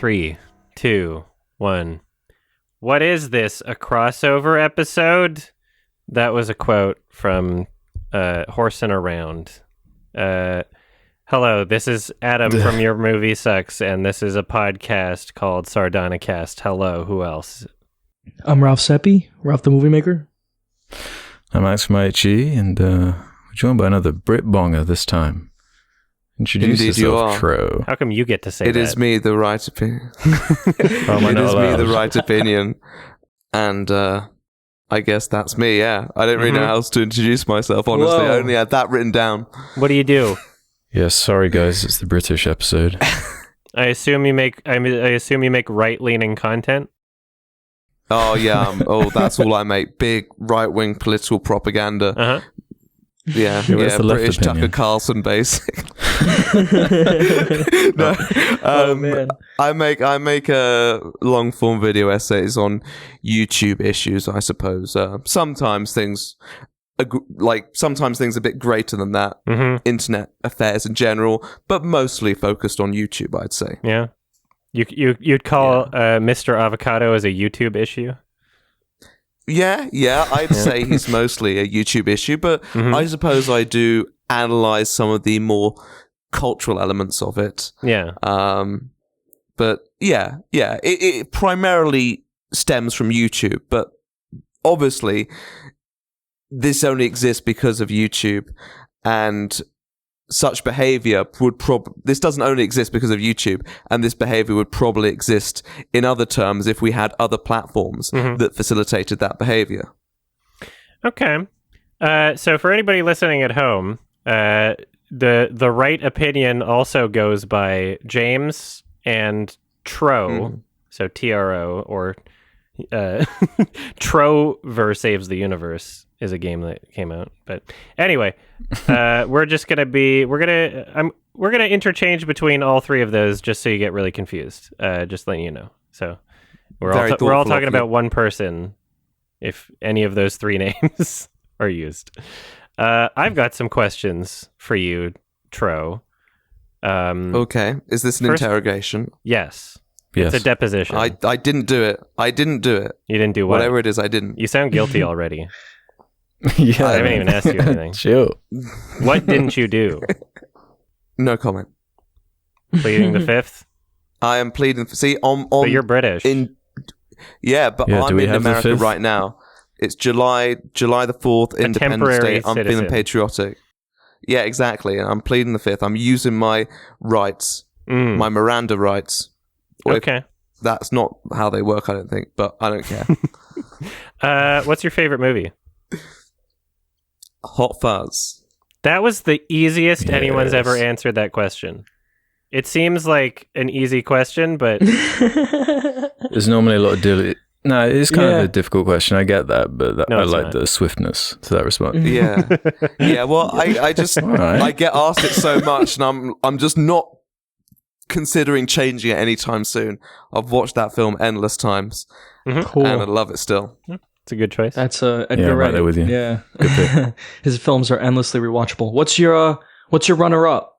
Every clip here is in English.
3, 2, 1. What is this? A crossover episode? That was a quote from Horsing Around. Hello, this is Adam from Your Movie Sucks, and this is a podcast called Sardonicast. Hello, who else? I'm Ralph Seppi, Ralph the Movie Maker. I'm Max from IHE, and we're joined by another Brit Bonger this time. Introduce Indeed yourself, Tro. How come you get to say that? It is me, the right opinion. Am I It not is me, allowed? the right opinion. And I guess that's me, yeah. I don't really know how else to introduce myself, honestly. Whoa. I only had that written down. What do you do? Yes, sorry guys, it's the British episode. I assume you make right-leaning content. Oh, yeah. That's all I make. Big right-wing political propaganda. Uh-huh. Yeah, where's the left British opinion? Tucker Carlson, basically. No, Oh, man. I make long form video essays on YouTube issues, I suppose. Sometimes things a bit greater than that. Mm-hmm. Internet affairs in general, but mostly focused on YouTube, I'd say. Yeah. You'd call Mr. Avocado as a YouTube issue? Yeah, I'd say he's mostly a YouTube issue, but Mhm. I suppose I do analyze some of the more cultural elements of it. Yeah. But it primarily stems from YouTube, but obviously this only exists because of YouTube, and such behavior would this doesn't only exist because of YouTube, and this behavior would probably exist in other terms if we had other platforms that facilitated that behavior. Okay. So for anybody listening at home, the right opinion also goes by James and Tro, so TRO, or Trover Saves the Universe is a game that came out. But anyway, we're gonna interchange between all three of those just so you get really confused. Just letting you know. So we're all talking about one person if any of those three names are used. I've got some questions for you, Tro. Okay, is this an interrogation? Yes. Yes. It's a deposition. I didn't do it. You didn't do what? Whatever it is, I didn't. You sound guilty already. Yeah, I haven't even asked you anything. Chill. What didn't you do? No comment. Pleading the fifth? I am pleading for. See, on But you're British. but Yeah, do I'm we in have the America fifth? right now. It's July the 4th, Independence temporary Day. I'm citizen. feeling patriotic. Yeah, exactly. I'm pleading the fifth. I'm using my rights, my Miranda rights. Or if- Okay. That's not how they work, I don't think, but I don't care. What's your favorite movie? Hot Fuzz. That was the easiest anyone's Yes. ever answered that question. It seems like an easy question, but There's normally a lot of No, it's kind Yeah. of a difficult question. I get that, but No, I it's like not. the swiftness to that response. Yeah. Yeah, well, I just, Alright. I get asked it so much, and I'm just not considering changing it anytime soon. I've watched that film endless times, Cool. and I love it still. it's a good choice. That's Edgar Yeah, I'm right Wright. there with you. Yeah. Good pick. His films are endlessly rewatchable. What's your runner-up?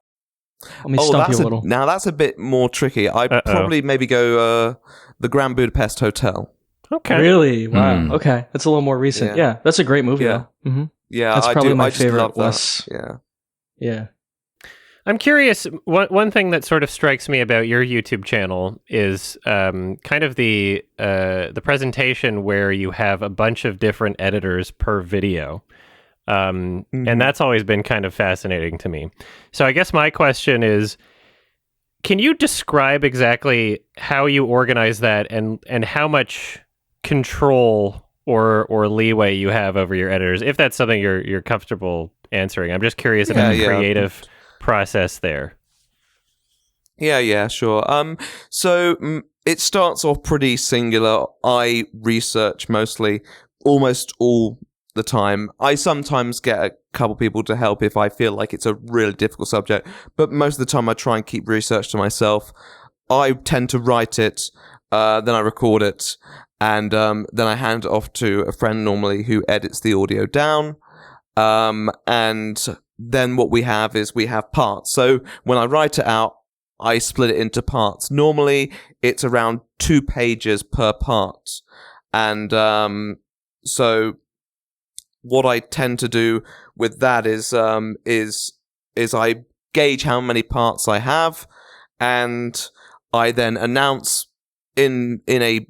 Let me stump you a little. Now that's a bit more tricky. I'd probably maybe go the Grand Budapest Hotel. Okay. Really? Wow. Mm. Okay, that's a little more recent. Yeah. Yeah, that's a great movie. Yeah. Though. Mm-hmm. Yeah, That's I probably do. my I just favorite love that. Wes. Yeah. Yeah. I'm curious, one thing that sort of strikes me about your YouTube channel is kind of the presentation where you have a bunch of different editors per video. And that's always been kind of fascinating to me. So I guess my question is, can you describe exactly how you organize that and how much control or leeway you have over your editors, if that's something you're comfortable answering? I'm just curious about the creative process there. Yeah, sure. So it starts off pretty singular. I research almost all the time. I sometimes get a couple people to help if I feel like it's a really difficult subject, but most of the time I try and keep research to myself. I tend to write it, then I record it, and then I hand it off to a friend normally who edits the audio down. And then what we have parts. So when I write it out, I split it into parts. Normally, it's around 2 pages per part. And so what I tend to do with that is I gauge how many parts I have, and I then announce in a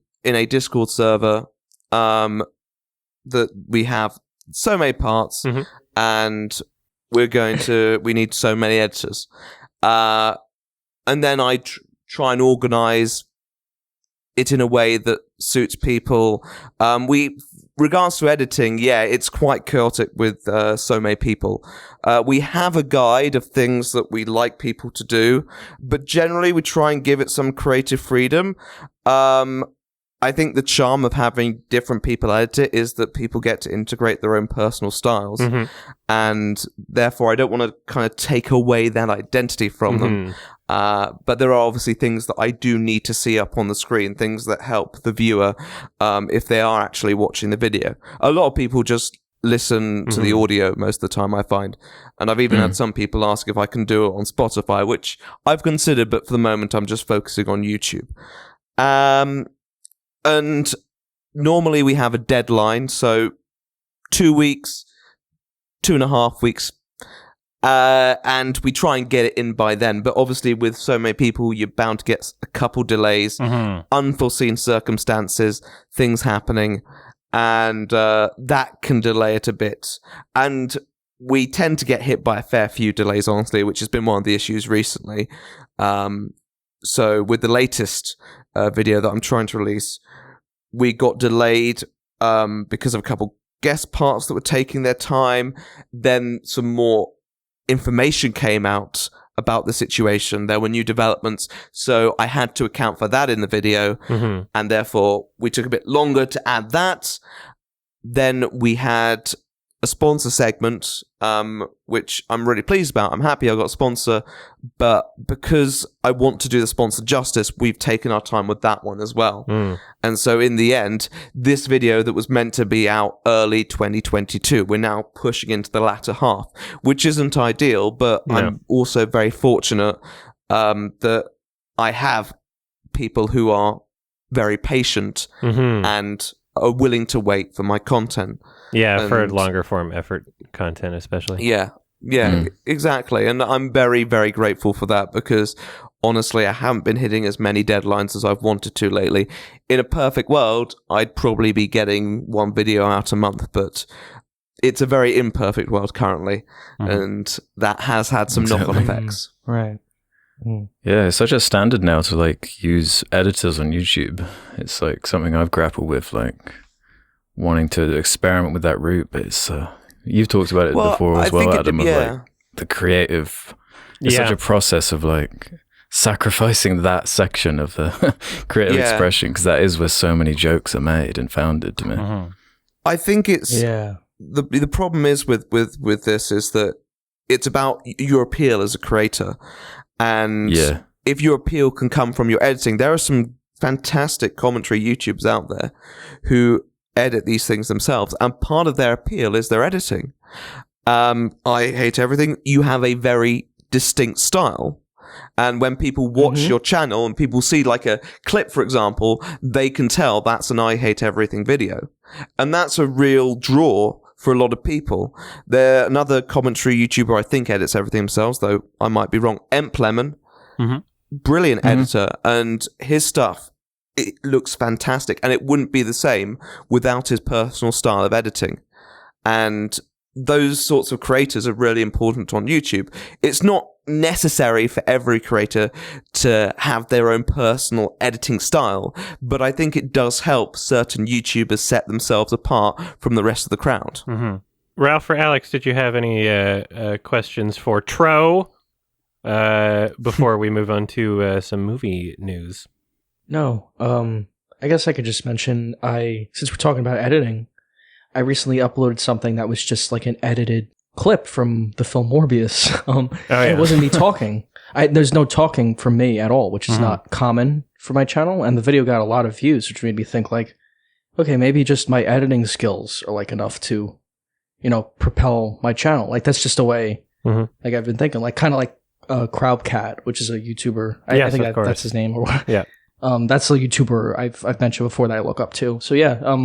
Discord server that we have so many parts, and we need so many editors. And then I try and organize it in a way that suits people. Regards to editing, it's quite chaotic with so many people. We have a guide of things that we like people to do, but generally we try and give it some creative freedom. I think the charm of having different people edit it is that people get to integrate their own personal styles, and therefore I don't want to kind of take away that identity from them. But there are obviously things that I do need to see up on the screen, things that help the viewer if they are actually watching the video. A lot of people just listen to the audio most of the time, I find. And I've even had some people ask if I can do it on Spotify, which I've considered, but for the moment I'm just focusing on YouTube. And normally we have a deadline, so 2 weeks, 2.5 weeks, and we try and get it in by then. But obviously with so many people, you're bound to get a couple delays, unforeseen circumstances, things happening, and that can delay it a bit. And we tend to get hit by a fair few delays, honestly, which has been one of the issues recently. So with the latest video that I'm trying to release, we got delayed because of a couple guest parts that were taking their time. Then some more information came out about the situation. There were new developments, so I had to account for that in the video, and therefore we took a bit longer to add that. Then we had a sponsor segment, which I'm really pleased about. I'm happy I got a sponsor, but because I want to do the sponsor justice, we've taken our time with that one as well. And so in the end, this video that was meant to be out early 2022, we're now pushing into the latter half, which isn't ideal, but I'm also very fortunate that I have people who are very patient and are willing to wait for my content. Yeah, for longer form effort content, especially. Yeah, exactly. And I'm very, very grateful for that, because honestly, I haven't been hitting as many deadlines as I've wanted to lately. In a perfect world, I'd probably be getting one video out a month, but it's a very imperfect world currently, and that has had some knock-on effects. Right. Yeah, it's such a standard now to like use editors on YouTube. It's like something I've grappled with, like wanting to experiment with that route. But it's you've talked about it before as well, Adam. Of like the creative, it's such a process of like sacrificing that section of the creative expression, because that is where so many jokes are made and founded to me. I think it's the problem is with this is that it's about your appeal as a creator. And if your appeal can come from your editing, there are some fantastic commentary YouTubers out there who edit these things themselves, and part of their appeal is their editing. I Hate Everything, you have a very distinct style, and when people watch your channel and people see like a clip, for example, they can tell that's an I Hate Everything video, and that's a real draw for a lot of people. Another commentary YouTuber I think edits everything themselves, though I might be wrong. Emplemon, brilliant editor, and his stuff, it looks fantastic, and it wouldn't be the same without his personal style of editing. And those sorts of creators are really important on YouTube. It's not necessary for every creator to have their own personal editing style, but I think it does help certain YouTubers set themselves apart from the rest of the crowd. Ralph or Alex, did you have any questions for Tro before we move on to some movie news? No. I guess I could just mention, since we're talking about editing, I recently uploaded something that was just like an edited clip from the film Morbius. It wasn't me talking. There's no talking from me at all, which is not common for my channel, and the video got a lot of views, which made me think like, okay, maybe just my editing skills are like enough to, propel my channel. Like that's just a way, like I've been thinking, like kind of like Crowdcat, which is a YouTuber. Yes, I think of course. that's his name. Or Yeah. That's a YouTuber I've mentioned before that I look up to. So yeah,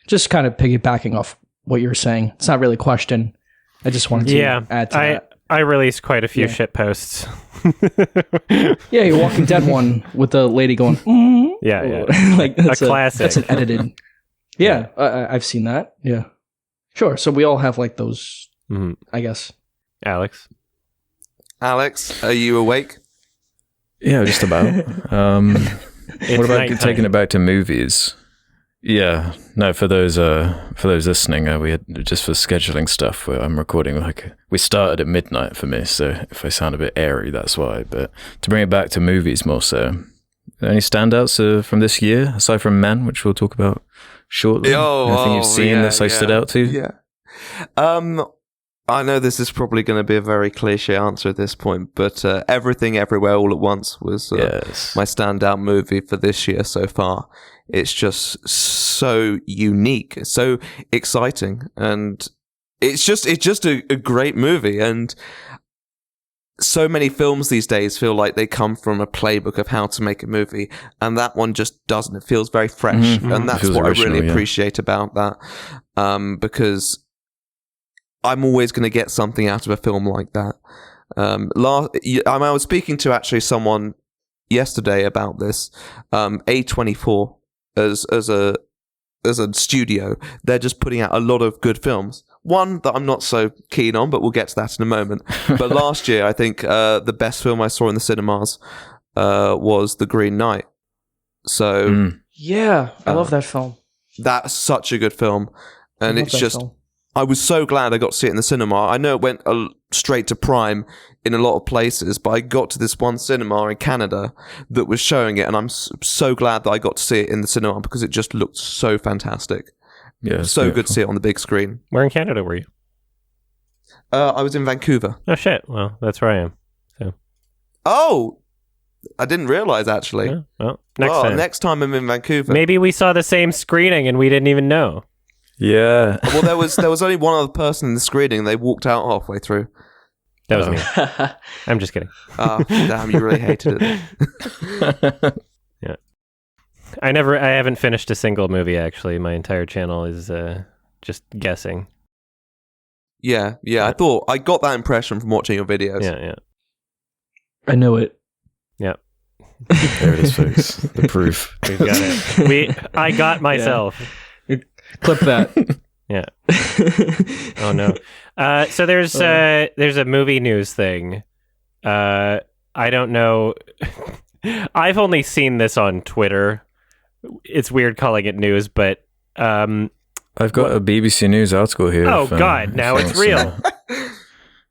just kind of piggybacking off what you're saying. It's not really a question. I just wanted to add to that. I released quite a few shit posts. Yeah, your Walking Dead one with the lady going, Yeah. like that's a classic. That's an edited. Yeah, I've seen that. Yeah, sure. So we all have like those, I guess. Alex, are you awake? Yeah, just about. What about nighttime. taking it back to movies? Yeah, no. For those listening, we had just for scheduling stuff. Where I'm recording we started at midnight for me, so if I sound a bit airy, that's why. But to bring it back to movies more so, any standouts from this year aside from Men, which we'll talk about shortly? Anything you've seen that stood out to you? Yeah. I know this is probably going to be a very cliche answer at this point, but Everything Everywhere All at Once was my standout movie for this year so far. It's just so unique, so exciting, and it's just a great movie. And so many films these days feel like they come from a playbook of how to make a movie, and that one just doesn't. It feels very fresh, and that's what original, I really appreciate about that, because I'm always going to get something out of a film like that. I was speaking to actually someone yesterday about this. A24 as a studio, they're just putting out a lot of good films. One that I'm not so keen on, but we'll get to that in a moment. But last year, I think the best film I saw in the cinemas was The Green Knight. So yeah, I love that film. That's such a good film, and it's just. Film. I was so glad I got to see it in the cinema. I know it went straight to Prime in a lot of places, but I got to this one cinema in Canada that was showing it, and I'm so glad that I got to see it in the cinema because it just looked so fantastic. Yeah, so beautiful. Good to see it on the big screen. Where in Canada were you? I was in Vancouver. Oh shit! Well, that's where I am. So. Oh, I didn't realize actually. Yeah, well, next time I'm in Vancouver. Maybe we saw the same screening and we didn't even know. Yeah. Well, there was only one other person in the screening. And they walked out halfway through. That was me. I'm just kidding. Oh, damn! You really hated it. Yeah. I haven't finished a single movie. Actually, my entire channel is just guessing. Yeah. I thought I got that impression from watching your videos. Yeah. I know it. Yeah. There it is, folks. The proof. We've got it. I got myself. Yeah. Clip that. Yeah. Oh no. So there's a movie news thing. I don't know. I've only seen this on Twitter. It's weird calling it news, but I've got a BBC News article here. Oh God! Now it's real.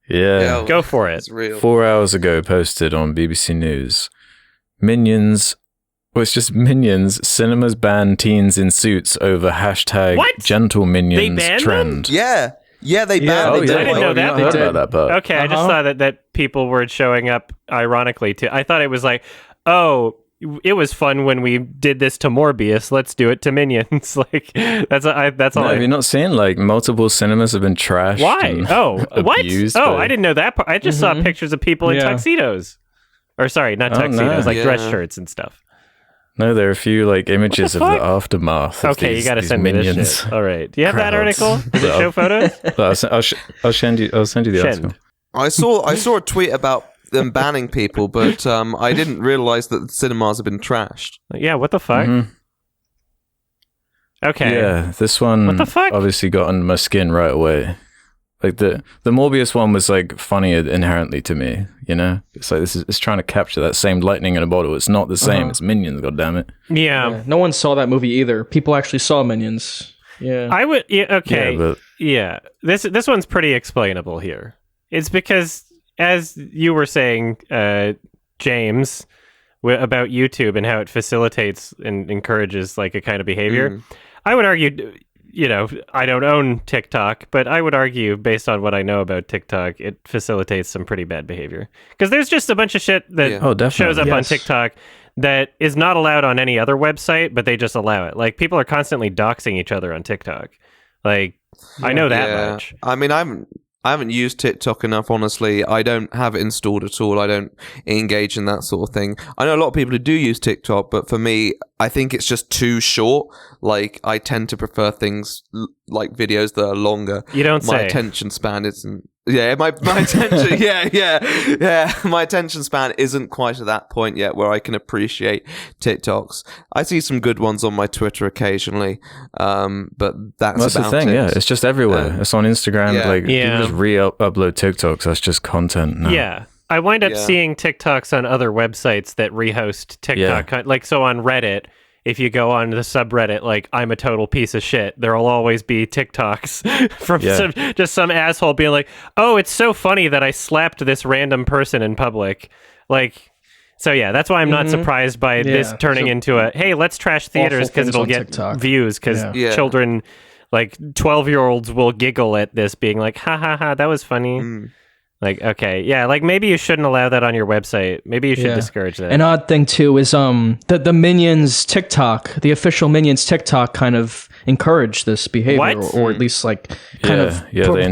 Yeah. Go for it. It's real. 4 hours ago, posted on BBC News. Minions. Well, it's just Minions. Cinemas ban teens in suits over hashtag What? Gentleminions trend. Yeah, they banned. I didn't know that. I heard about that part. Okay, I just thought that people were showing up ironically too. I thought it was like, oh, it was fun when we did this to Morbius. Let's do it to Minions. Like that's all. Have you not seen like multiple cinemas have been trashed? Why? Oh, what? Abused Oh, by... I didn't know that part. I just saw pictures of people in tuxedos, or sorry, not tuxedos, like dress shirts and stuff. No, there are a few like images of the aftermath. Of okay, these, you got to send me Minions this shit. All right, do you have that crowds. article? Does it show photos? I'll send you the article. I saw a tweet about them banning people, but I didn't realize that the cinemas have been trashed. Yeah, what the fuck? Mm-hmm. Okay. Yeah, this one What the fuck? obviously got under my skin right away. Like the Morbius one was like funny inherently to me, you know? It's like it's trying to capture that same lightning in a bottle. It's not the same. It's Minions, goddammit. Yeah. No one saw that movie either. People actually saw Minions. Yeah. I would okay. Yeah, but Yeah. This one's pretty explainable here. It's because as you were saying, James, about YouTube and how it facilitates and encourages like a kind of behavior. I would argue, you know, I don't own TikTok, but I would argue based on what I know about TikTok, it facilitates some pretty bad behavior. Because there's just a bunch of shit that shows up on TikTok that is not allowed on any other website, but they just allow it. Like people are constantly doxing each other on TikTok. Like I know that much. I mean, I haven't used TikTok enough, honestly. I don't have it installed at all. I don't engage in that sort of thing. I know a lot of people who do use TikTok, but for me, I think it's just too short. Like, I tend to prefer things like videos that are longer. You don't say. My attention span isn't... Yeah, my attention... yeah. My attention span isn't quite at that point yet where I can appreciate TikToks. I see some good ones on my Twitter occasionally, but that's about the thing, it. yeah. It's just everywhere. It's on Instagram. You just re-upload TikToks. That's just content now. Yeah. I wind up seeing TikToks on other websites that rehost TikTok. Like, so on Reddit, if you go on the subreddit, like, I'm a total piece of shit, there'll always be TikToks from some asshole being like, oh, it's so funny that I slapped this random person in public. Like, so yeah, that's why I'm not surprised by this turning into a, hey, let's trash theaters because it'll get TikTok views, because children, like 12-year-olds will giggle at this being like, ha ha ha, that was funny. Like, okay, yeah, like maybe you shouldn't allow that on your website. Maybe you should discourage that. An odd thing too is the Minions TikTok, the official Minions TikTok, kind of encouraged this behavior, or at least like kind of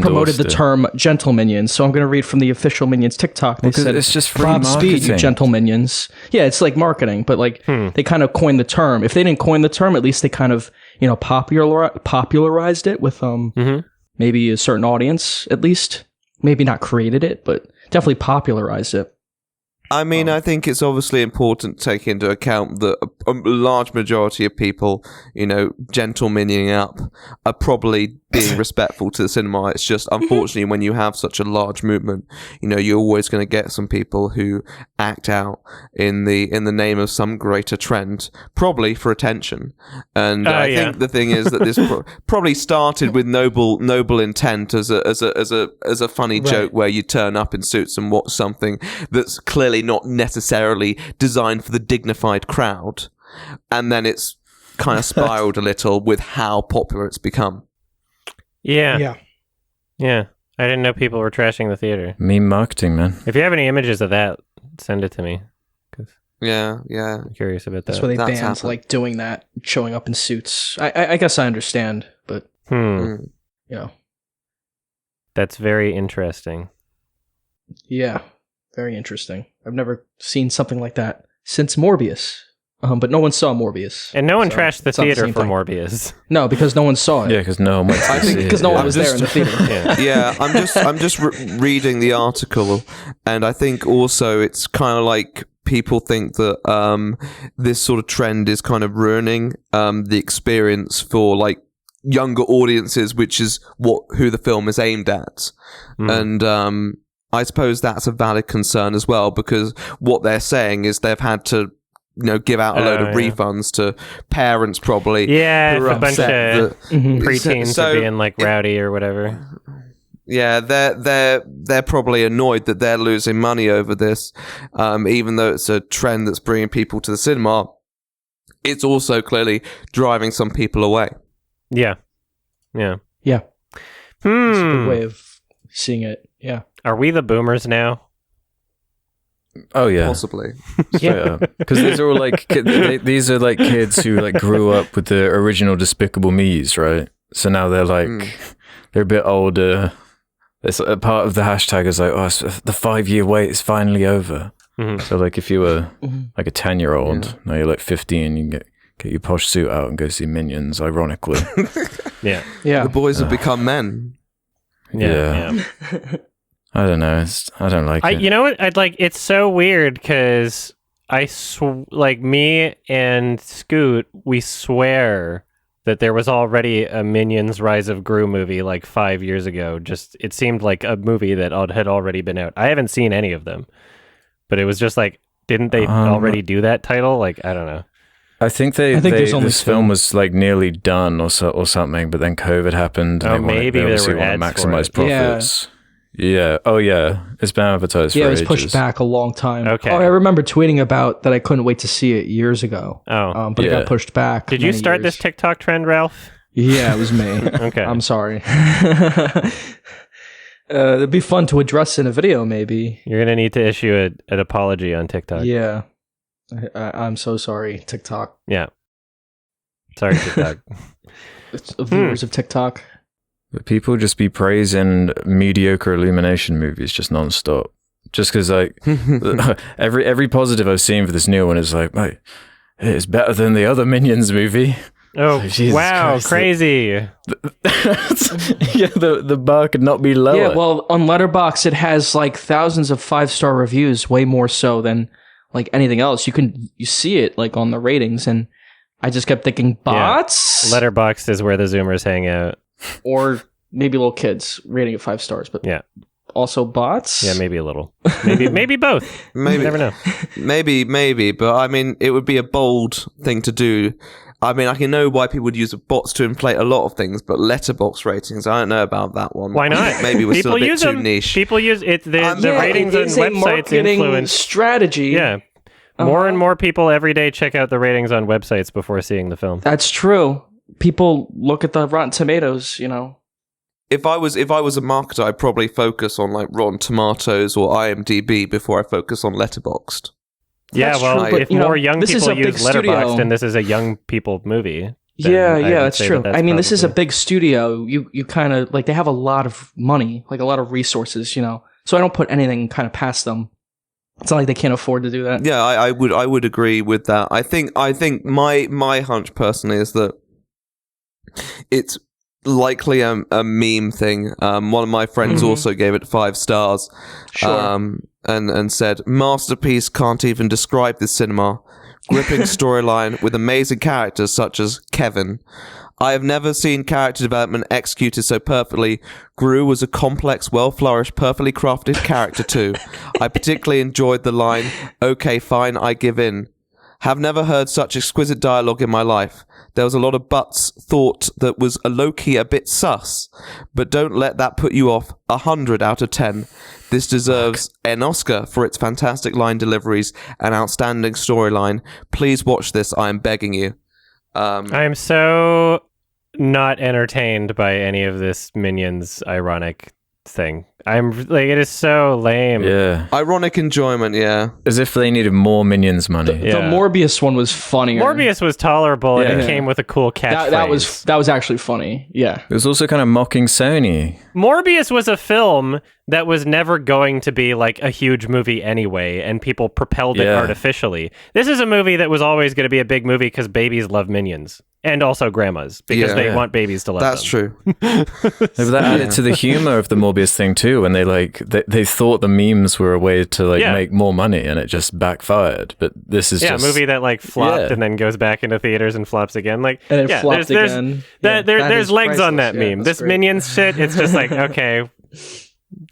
promoted the term Gentleminions. So I'm going to read from the official Minions TikTok. They said, it's just free Godspeed, you Gentleminions. Yeah, it's like marketing, but like they kind of coined the term. If they didn't coin the term, at least they kind of popularized it with maybe a certain audience at least. Maybe not created it, but definitely popularized it. I mean, I think it's obviously important to take into account that a large majority of people, gentlemanning up, are probably being respectful to the cinema. It's just, unfortunately, when you have such a large movement, you're always going to get some people who act out in the name of some greater trend, probably for attention. And I think the thing is that this probably started with noble intent as a funny joke where you turn up in suits and watch something that's clearly not necessarily designed for the dignified crowd, and then it's kind of spiraled a little with how popular it's become. Yeah. I didn't know people were trashing the theater. Meme marketing, man. If you have any images of that, send it to me. Yeah. I'm curious about that. That's where they banned like doing that, showing up in suits. I guess I understand, but that's very interesting. Yeah. Very interesting. I've never seen something like that since Morbius. But no one saw Morbius. And no one trashed the theater for Morbius. No, because no one saw it. Yeah, because no one went to see it. Because no one was there in the theater. I'm just reading the article, and I think also it's kind of like people think that this sort of trend is kind of ruining the experience for like younger audiences, which is who the film is aimed at. And I suppose that's a valid concern as well, because what they're saying is they've had to, give out a load of refunds to parents probably. Yeah, who are a bunch of preteens are being like rowdy or whatever. Yeah, they're probably annoyed that they're losing money over this, even though it's a trend that's bringing people to the cinema. It's also clearly driving some people away. Yeah. That's a good way of seeing it. Yeah. Are we the boomers now? Oh yeah, possibly. Because these are all like these are like kids who like grew up with the original Despicable Me's, right? So now they're like they're a bit older. It's a part of the hashtag is like, oh, the 5-year wait is finally over. So like if you were like a 10-year-old, now you're like 15, you can get your posh suit out and go see Minions. Ironically, yeah. The boys have become men. Yeah. I don't know. I don't like it. You know what? It's so weird because me and Scoot, we swear that there was already a Minions Rise of Gru movie like 5 years ago. Just it seemed like a movie that had already been out. I haven't seen any of them, but it was just like, didn't they already do that title? Like, I don't know. I think this film was like nearly done or something, but then COVID happened. And maybe they were want to ads maximize profits. Yeah. Oh, yeah. It's been advertised for ages. Yeah, it was pushed back a long time. Okay. Oh, I remember tweeting about that I couldn't wait to see it years ago. Oh. But it got pushed back. Did you start this TikTok trend, Ralph? Yeah, it was me. Okay. I'm sorry. It'd be fun to address in a video, maybe. You're going to need to issue an apology on TikTok. Yeah. I'm so sorry, TikTok. Yeah. Sorry, TikTok. Viewers of TikTok. But people just be praising mediocre Illumination movies just non-stop. Just because, like, every positive I've seen for this new one is like, mate, it's better than the other Minions movie. Oh, Jesus wow, Christ. crazy. Yeah, the bar could not be lower. Yeah, well, on Letterboxd, it has like thousands of 5-star reviews, way more so than like anything else. You see it like on the ratings, and I just kept thinking, bots? Letterboxd is where the Zoomers hang out. Or maybe little kids rating it 5 stars, but yeah. Also bots? Yeah, maybe a little. Maybe both. Maybe. You never know. Maybe, but I mean, it would be a bold thing to do. I mean, I can know why people would use bots to inflate a lot of things, but letterbox ratings, I don't know about that one. Why not? Maybe we're still a bit too them. niche. People use it. The ratings on it is a websites marketing influence strategy. Yeah. More and more people every day check out the ratings on websites before seeing the film. That's true. People look at the Rotten Tomatoes, you know. If I was a marketer, I'd probably focus on like Rotten Tomatoes or IMDb before I focus on Letterboxd. Yeah, That's well, true, but, if more young this is people a use big Letterboxd studio. and this is a young people movie. Yeah, that's say true. that's I mean, this is a probably- big studio. You kind of like they have a lot of money, like a lot of resources, you know. So I don't put anything kind of past them. It's not like they can't afford to do that. Yeah, I would agree with that. I think my hunch personally is that it's likely a meme thing. One of my friends also gave it 5 stars. Sure. And said, masterpiece, can't even describe this cinema. Gripping storyline with amazing characters such as Kevin. I have never seen character development executed so perfectly. Gru was a complex, well-flourished, perfectly crafted character too. I particularly enjoyed the line, okay, fine, I give in. Have never heard such exquisite dialogue in my life. There was a lot of buts, thought that was a low-key a bit sus. But don't let that put you off. 100 out of 10. This deserves an Oscar for its fantastic line deliveries and outstanding storyline. Please watch this, I am begging you. I am so not entertained by any of this Minions ironic thing. I'm like, it is so lame. Yeah. Ironic enjoyment, yeah. As if they needed more Minions money. The Morbius one was funnier. Morbius was tolerable and it came with a cool catchphrase. That was actually funny. Yeah. It was also kind of mocking Sony. Morbius was a film that was never going to be like a huge movie anyway, and people propelled it artificially. This is a movie that was always going to be a big movie because babies love Minions. And also grandmas, because they want babies to love That's them. true. But that added to the humor of the Morbius thing too, when they thought the memes were a way to make more money, and it just backfired. But this is just a movie that like flopped and then goes back into theaters and flops again. Like, and it flopped again. There's legs on that meme. This great. Minions shit, it's just like, okay,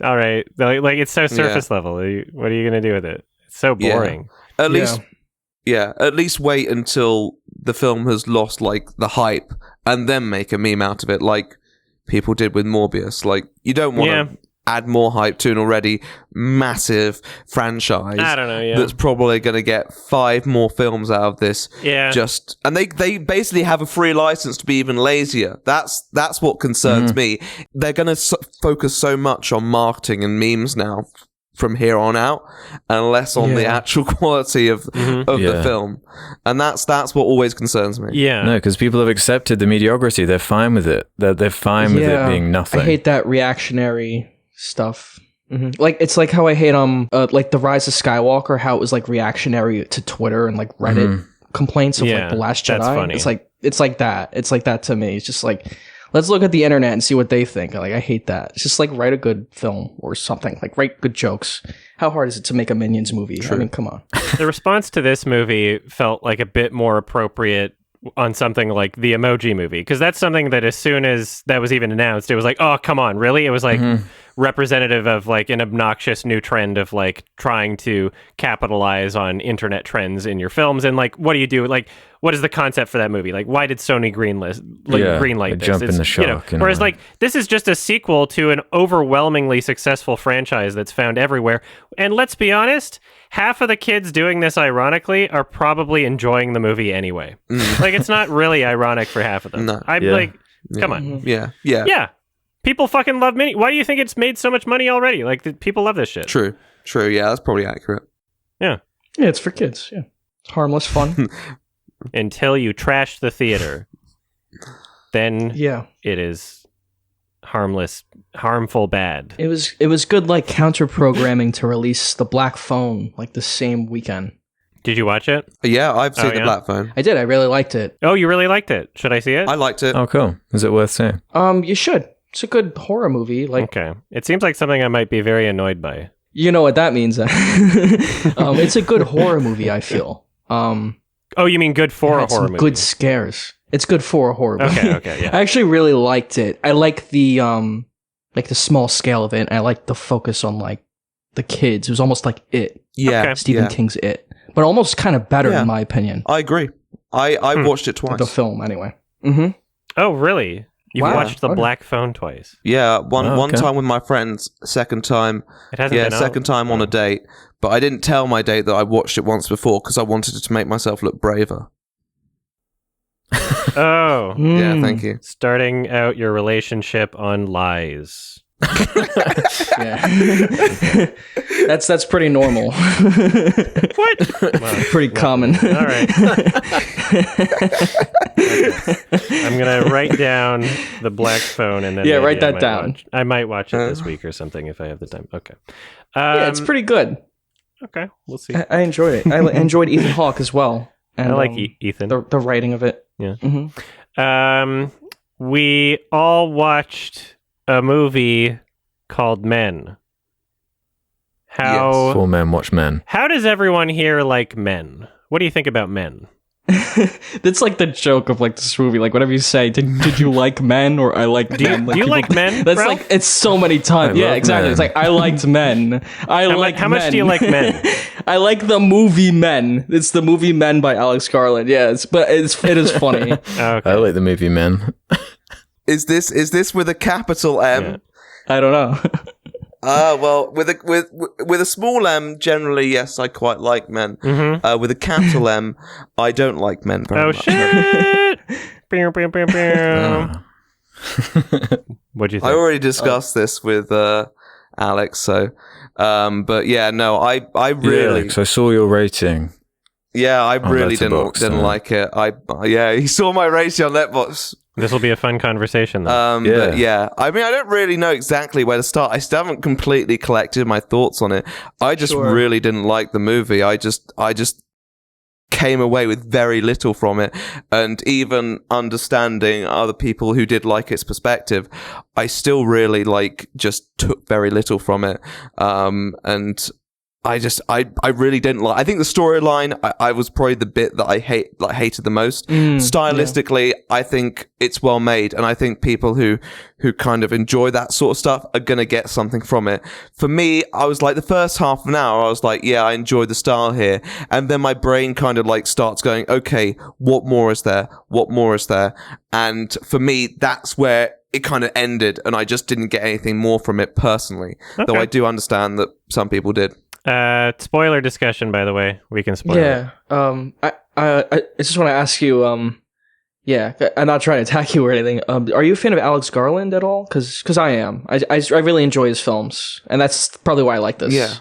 all right, like it's so surface level. What are you gonna do with it? It's so boring. At least wait until the film has lost like the hype and then make a meme out of it, like people did with Morbius. Like, you don't want to add more hype to an already massive franchise. I don't know, that's probably going to get 5 more films out of this. Yeah. And they basically have a free license to be even lazier. That's what concerns me. They're going to focus so much on marketing and memes now from here on out, and less on the actual quality of the film, and that's what always concerns me. No, because people have accepted the mediocrity. They're fine with it. They're fine with it being nothing. I hate that reactionary stuff. Like, it's like how I hate like the Rise of Skywalker, how it was like reactionary to Twitter and like Reddit complaints of like The Last Jedi. That's funny. It's like that to me. It's just like, let's look at the internet and see what they think. Like, I hate that. It's just like, write a good film or something. Like, write good jokes. How hard is it to make a Minions movie? True. I mean, come on. The response to this movie felt like a bit more appropriate on something like the Emoji Movie, because that's something that as soon as that was even announced, it was like, oh, come on, really? It was like representative of like an obnoxious new trend of like trying to capitalize on internet trends in your films. And like, what do you do? Like, what is the concept for that movie? Like, why did Sony greenlight this? Jump in the shark. Whereas like, this is just a sequel to an overwhelmingly successful franchise that's found everywhere. And let's be honest, half of the kids doing this ironically are probably enjoying the movie anyway. Like, it's not really ironic for half of them. No. Come on. Yeah. People fucking love Mini. Why do you think it's made so much money already? Like, people love this shit. True. Yeah, that's probably accurate. Yeah, it's for kids. Yeah, it's harmless fun. Until you trash the theater, then it is harmless, harmful bad. It was good, like counter programming to release The Black Phone like the same weekend. Did you watch it? Yeah, I've seen The Black Phone. I did. I really liked it. Oh, you really liked it? Should I see it? I liked it. Oh, cool. Is it worth seeing? You should. It's a good horror movie. Like, okay. It seems like something I might be very annoyed by. You know what that means. It's a good horror movie, I feel. Oh, you mean good for a horror movie? Good scares. It's good for a horror movie. Okay, yeah. I actually really liked it. I like the small scale of it. I like the focus on like the kids. It was almost like It. Yeah. Okay. Stephen King's It. But almost kind of better in my opinion. I agree. I watched it twice. The film, anyway. Mm-hmm. Oh, really? You've watched The Black Phone twice? Yeah, one time with my friends, second time. It hasn't been second time on a date. But I didn't tell my date that I watched it once before because I wanted to make myself look braver. Oh. Yeah, thank you. Starting out your relationship on lies. Yeah. That's pretty normal. What? Well, pretty common. All right. I'm going to write down The Black Phone and then write that down. I might watch it this week or something if I have the time. Okay. Yeah, it's pretty good. Okay, we'll see. I enjoyed it. I enjoyed Ethan Hawke as well. And, I like Ethan. The writing of it. Yeah. Mm-hmm. We all watched a movie called Men. How For Men Watch Men. How does everyone here like Men? What do you think about Men? That's like the joke of like this movie. Like whatever you say, did you like Men or I like Men? Do you like Men? That's Ralph? like it's so many times. Yeah, exactly. Men. It's like I liked Men. How much do you like Men? I like the movie Men. It's the movie Men by Alex Garland. Yeah, it is funny. Okay. I like the movie Men. Is this with a capital M? Yeah. I don't know. Well, with a small M, generally, yes, I quite like Men. Mm-hmm. With a capital M, I don't like Men very much. Shit! Pew, pew, pew, pew. What'd you think? I already discussed this with Alex, so but yeah, no, I really Alex, I saw your rating. Yeah, I really Letterboxd, didn't like it. He saw my rating on Letterboxd. This will be a fun conversation, though. But yeah, I mean, I don't really know exactly where to start. I still haven't completely collected my thoughts on it. I just really didn't like the movie. I just came away with very little from it, and even understanding other people who did like its perspective, I still really just took very little from it. And I really didn't like. I think the storyline I was probably the bit that I hated the most. Stylistically, I think it's well made, and I think people who kind of enjoy that sort of stuff are gonna get something from it. For me, I was like the first half an hour, I was like, yeah, I enjoyed the style here, and then my brain kind of starts going, okay, what more is there? What more is there? And for me, that's where it kind of ended, and I just didn't get anything more from it personally. Okay. Though I do understand that some people did. Spoiler discussion, by the way. We can spoil it. I just want to ask you, I'm not trying to attack you or anything. Are you a fan of Alex Garland at all? Because I am. I really enjoy his films, and that's probably why I like this. Yeah.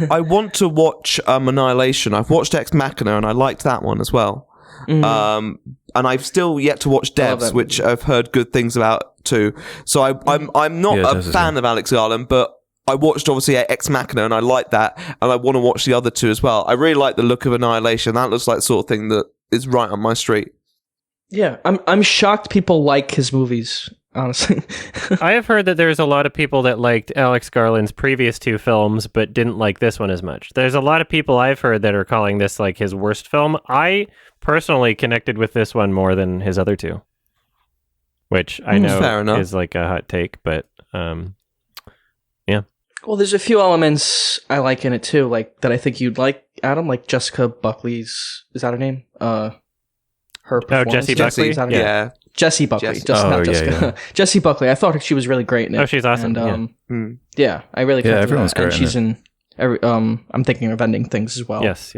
I want to watch Annihilation. I've watched Ex Machina, and I liked that one as well. Mm-hmm. And I've still yet to watch Devs, which I've heard good things about too. So I'm not a fan of Alex Garland, but I watched obviously Ex Machina and I like that, and I want to watch the other two as well. I really like the look of Annihilation. That looks like the sort of thing that is right on my street. Yeah, I'm shocked people like his movies, honestly. I have heard that there's a lot of people that liked Alex Garland's previous two films but didn't like this one as much. There's a lot of people I've heard that are calling this like his worst film. I personally connected with this one more than his other two, which I know is like a hot take, but yeah. Well, there's a few elements I like in it too, like that I think you'd like, Adam, like Jessica Buckley's, is that her name? Her performance. Oh, Jessie Buckley? Yeah. Jessie Buckley. Not Jessica. Yeah. Jessie Buckley. I thought she was really great in it. Oh, she's awesome. And, yeah, I really yeah, everyone's great. And she's in I'm thinking of Ending Things as well. Yes.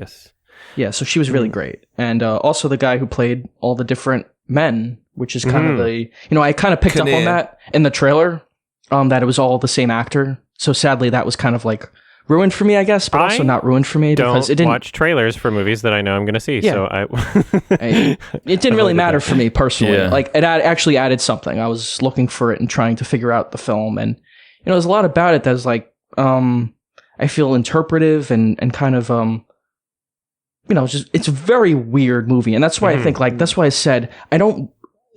Yeah, so she was really great. And also the guy who played all the different men, which is kind of the, I kind of picked up on that in the trailer, that it was all the same actor. So sadly, that was kind of like ruined for me, I guess, but also not ruined for me because it didn't watch trailers for movies that I know I'm going to see. Yeah. So it didn't really matter for me personally. Yeah. Like, it actually added something. I was looking for it and trying to figure out the film, and there's a lot about it that's like, I feel interpretive and kind of just it's a very weird movie, and that's why I think that's why I said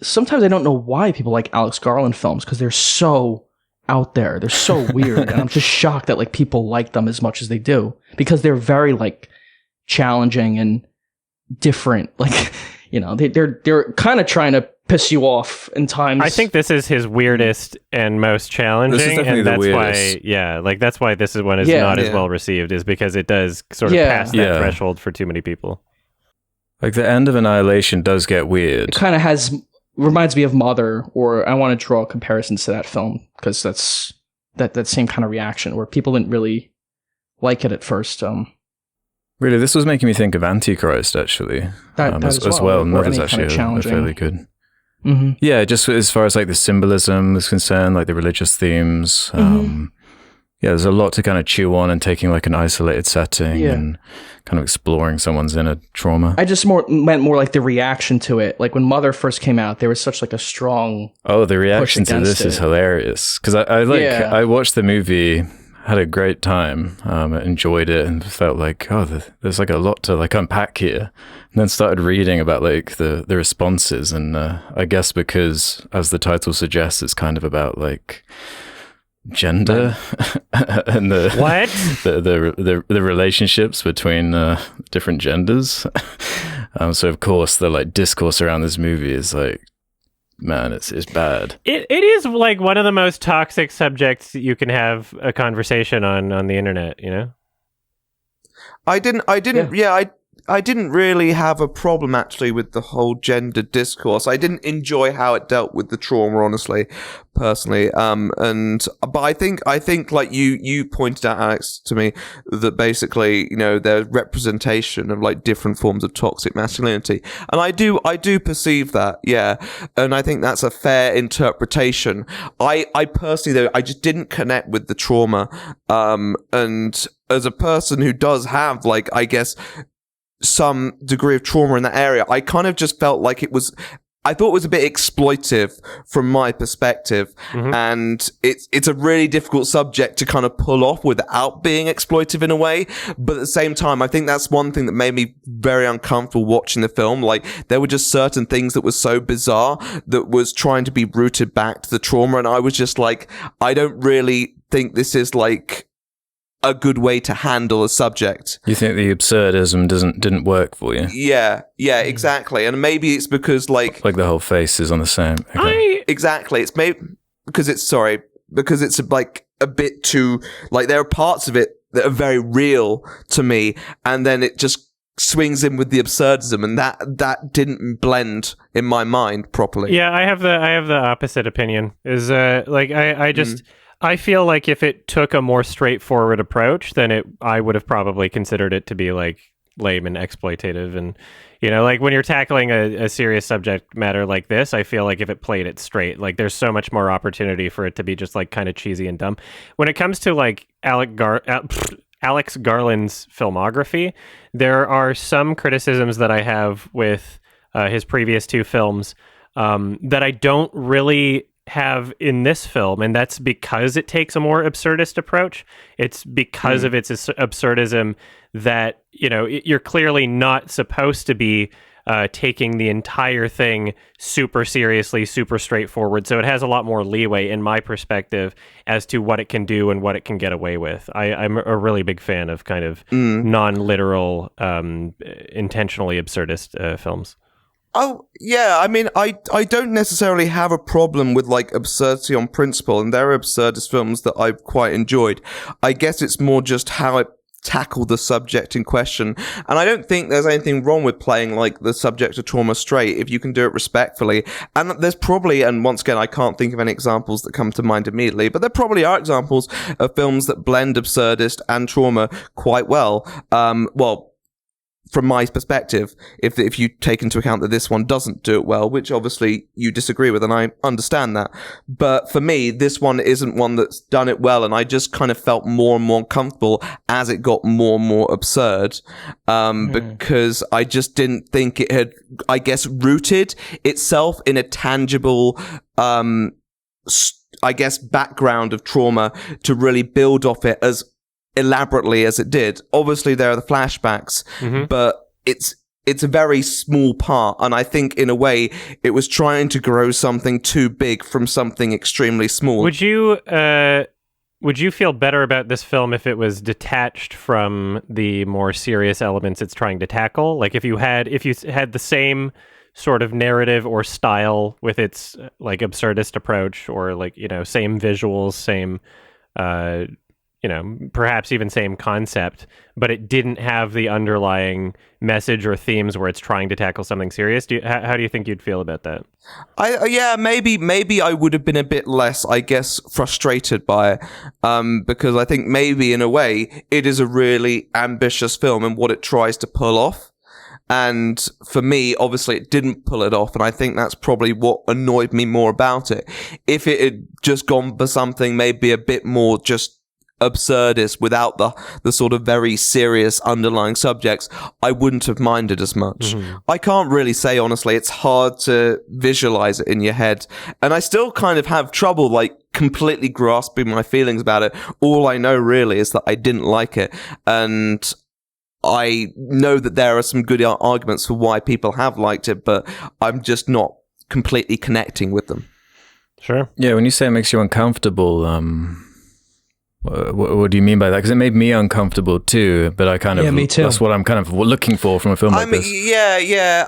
sometimes I don't know why people like Alex Garland films, because they're so out there, they're so weird, and I'm just shocked that like people like them as much as they do, because they're very like challenging and different. Like, they're kind of trying to piss you off in times. I think this is his weirdest and most challenging, This is definitely and the that's weirdest. that's why this is one is not as well received, is because it does sort of pass that threshold for too mmany people. Like, the end of Annihilation does get weird. It kind of reminds me of Mother, or I want to draw comparisons to that film, because that's that same kind of reaction where people didn't really like it at first. Really, this was making me think of Antichrist, actually. That as well. Mother's actually a fairly good. Mm-hmm. Yeah, just as far as like the symbolism is concerned, like the religious themes. Yeah, there's a lot to kind of chew on, and taking like an isolated setting and kind of exploring someone's inner trauma. I just meant more like the reaction to it. Like when Mother first came out, there was such like a strong the reaction to this is hilarious, because I watched the movie, had a great time, enjoyed it, and felt like, there's like a lot to like unpack here, and then started reading about like the responses, and I guess because, as the title suggests, it's kind of about like gender and the relationships between different genders. So of course the like discourse around this movie is like, man, it's bad. It is like one of the most toxic subjects you can have a conversation on the internet, I didn't really have a problem actually with the whole gender discourse. I didn't enjoy how it dealt with the trauma, honestly, personally. But I think like you pointed out, Alex, to me, that basically, their representation of like different forms of toxic masculinity. And I do perceive that, yeah. And I think that's a fair interpretation. I personally, though, I just didn't connect with the trauma. And as a person who does have, like, I guess, some degree of trauma in that area, I kind of just felt like I thought it was a bit exploitive from my perspective. And it's a really difficult subject to kind of pull off without being exploitive in a way. But at the same time, I think that's one thing that made me very uncomfortable watching the film. Like, there were just certain things that were so bizarre that was trying to be rooted back to the trauma. And I was just like, I don't really think this is like a good way to handle a subject. You think the absurdism didn't work for you? Yeah, exactly. And maybe it's because like the whole face is on the same. Okay. Exactly. It's maybe because it's like a bit too, like, there are parts of it that are very real to me, and then it just swings in with the absurdism, and that didn't blend in my mind properly. Yeah, I have the opposite opinion. Is like I just I feel like if it took a more straightforward approach, then I would have probably considered it to be like lame and exploitative. And, like when you're tackling a serious subject matter like this, I feel like if it played it straight, like there's so much more opportunity for it to be just like kind of cheesy and dumb. When it comes to like Alex Garland's filmography, there are some criticisms that I have with his previous two films that I don't really have in this film, and that's because it takes a more absurdist approach. It's because of its absurdism that you're clearly not supposed to be taking the entire thing super seriously, super straightforward. So it has a lot more leeway, in my perspective, as to what it can do and what it can get away with. I'm a really big fan of kind of non-literal, intentionally absurdist films. Oh, yeah, I mean, I don't necessarily have a problem with, like, absurdity on principle, and there are absurdist films that I've quite enjoyed. I guess it's more just how it tackled the subject in question. And I don't think there's anything wrong with playing, like, the subject of trauma straight, if you can do it respectfully. And there's probably, and once again, I can't think of any examples that come to mind immediately, but there probably are examples of films that blend absurdist and trauma quite well. from my perspective, if you take into account that this one doesn't do it well, which obviously you disagree with, and I understand that. But for me, this one isn't one that's done it well, and I just kind of felt more and more comfortable as it got more and more absurd, because I just didn't think it had, I guess, rooted itself in a tangible, I guess, background of trauma to really build off it as elaborately as it did. Obviously there are the flashbacks, but it's a very small part, and I think in a way it was trying to grow something too big from something extremely small. Would you feel better about this film if it was detached from the more serious elements it's trying to tackle? Like if you had the same sort of narrative or style with its like absurdist approach, or like, you know, same visuals, same you know, perhaps even same concept, but it didn't have the underlying message or themes where it's trying to tackle something serious. How do you think you'd feel about that? Maybe I would have been a bit less, I guess, frustrated by it, because I think maybe in a way it is a really ambitious film in what it tries to pull off. And for me, obviously, it didn't pull it off, and I think that's probably what annoyed me more about it. If it had just gone for something maybe a bit more just absurdist without the sort of very serious underlying subjects, I wouldn't have minded as much. I can't really say, honestly. It's hard to visualize it in your head, and I still kind of have trouble like completely grasping my feelings about it. All I know really is that I didn't like it, and I know that there are some good arguments for why people have liked it, but I'm just not completely connecting with them. Sure. Yeah, when you say it makes you uncomfortable, what do you mean by that? Because it made me uncomfortable too, but I kind of, me too. That's what I'm kind of looking for from a film like this.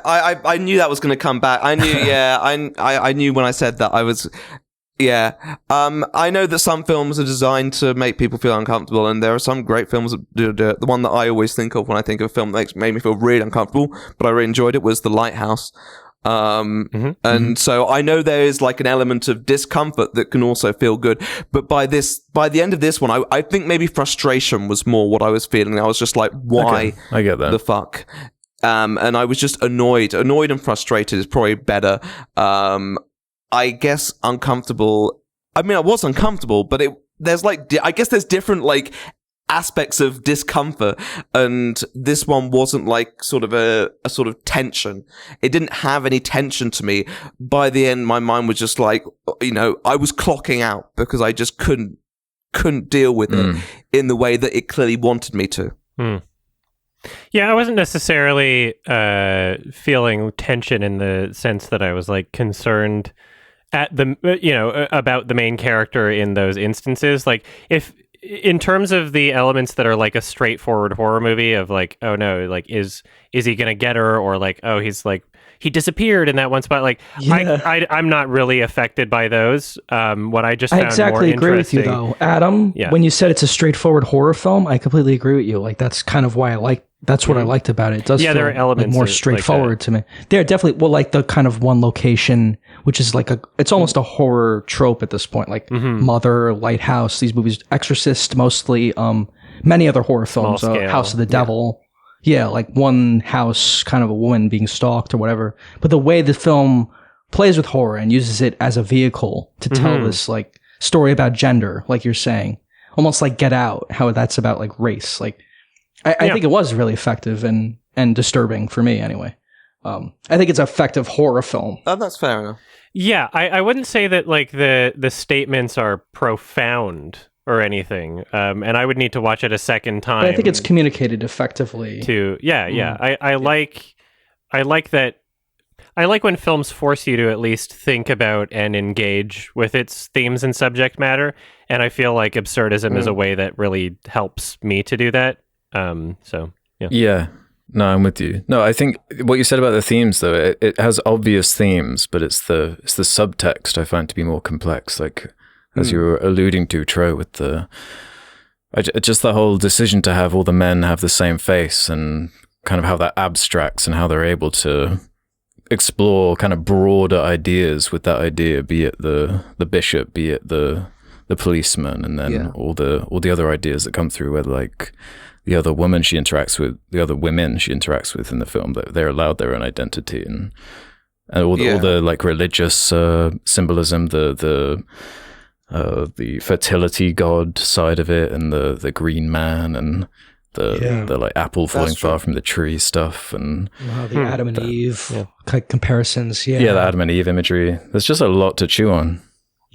I knew that was going to come back. I knew, I knew when I said that I was, I know that some films are designed to make people feel uncomfortable, and there are some great films that do it. The one that I always think of when I think of a film that made me feel really uncomfortable, but I really enjoyed it, was The Lighthouse. And so I know there is like an element of discomfort that can also feel good, but by the end of this one, I think maybe frustration was more what I was feeling. I was just like, why? Okay, I get that. The fuck? And I was just annoyed and frustrated is probably better. I guess uncomfortable. I mean, I was uncomfortable, but there's like, I guess there's different like aspects of discomfort, and this one wasn't like sort of a sort of tension. It didn't have any tension to me. By the end, my mind was just like, you know, I was clocking out because I just couldn't deal with it in the way that it clearly wanted me to. Yeah, I wasn't necessarily feeling tension in the sense that I was like concerned at the, you know, about the main character in those instances. Like if, in terms of the elements that are like a straightforward horror movie of like, oh no, like is he gonna get her, or like, oh, he's like, he disappeared in that one spot. Like, I'm not really affected by those. What I just found exactly more agree with you though, Adam. Yeah. When you said it's a straightforward horror film, I completely agree with you. Like that's kind of why that's what I liked about it. It does feel there are elements like more like straightforward to me. There are definitely, well, like the kind of one location, which is like it's almost a horror trope at this point, like Mother, Lighthouse, these movies, Exorcist, mostly, many other horror films, House of the Devil. Yeah, like one house, kind of a woman being stalked or whatever. But the way the film plays with horror and uses it as a vehicle to tell this like story about gender, like you're saying, almost like Get Out, how that's about like race, like, I think it was really effective and disturbing for me anyway. I think it's an effective horror film. Oh, that's fair enough. Yeah, I wouldn't say that like the statements are profound or anything, and I would need to watch it a second time. But I think it's communicated effectively. I like that. I like when films force you to at least think about and engage with its themes and subject matter, and I feel like Absurdism is a way that really helps me to do that. Yeah, no, I'm with you. No, I think what you said about the themes though, it has obvious themes, but it's the subtext I find to be more complex, like as you were alluding to, Tro, with just the whole decision to have all the men have the same face, and kind of how that abstracts and how they're able to explore kind of broader ideas with that idea, be it the bishop, be it the policeman, and then all the other ideas that come through, where like the other women she interacts with in the film, that they're allowed their own identity, and all the like religious symbolism, the fertility god side of it, and the green man, and the like apple falling far from the tree stuff, and the Adam and Eve comparisons. The Adam and Eve imagery. There's just a lot to chew on.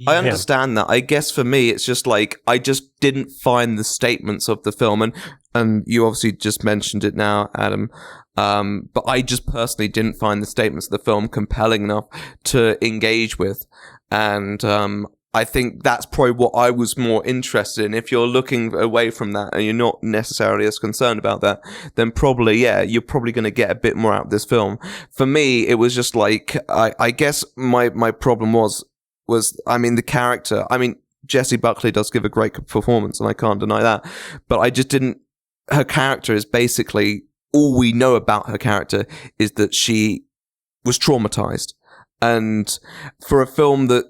I understand that. I guess for me, it's just like I just didn't find the statements of the film, and you obviously just mentioned it now, Adam. But I just personally didn't find the statements of the film compelling enough to engage with, and I think that's probably what I was more interested in. If you're looking away from that and you're not necessarily as concerned about that, then probably, you're probably going to get a bit more out of this film. For me, it was just like, I guess my problem was, I mean, the character. I mean, Jessie Buckley does give a great performance, and I can't deny that. But I just didn't. Her character is basically all we know about her character is that she was traumatized, and for a film that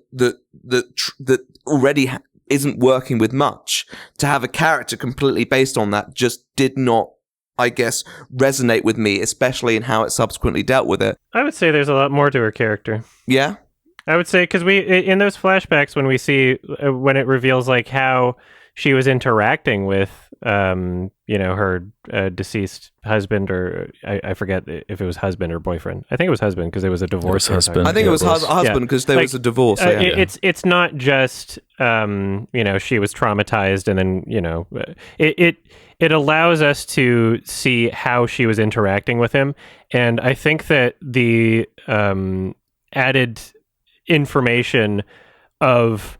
already isn't working with much, to have a character completely based on that just did not, I guess, resonate with me, especially in how it subsequently dealt with it. I would say there's a lot more to her character. Yeah. I would say, because in those flashbacks, when we see, when it reveals like how she was interacting with, her deceased husband, or I forget if it was husband or boyfriend. I think it was husband, because it was a divorce. Husband. I think it was husband, because there was a divorce. It's not just, she was traumatized, and then, it allows us to see how she was interacting with him. And I think that the added information of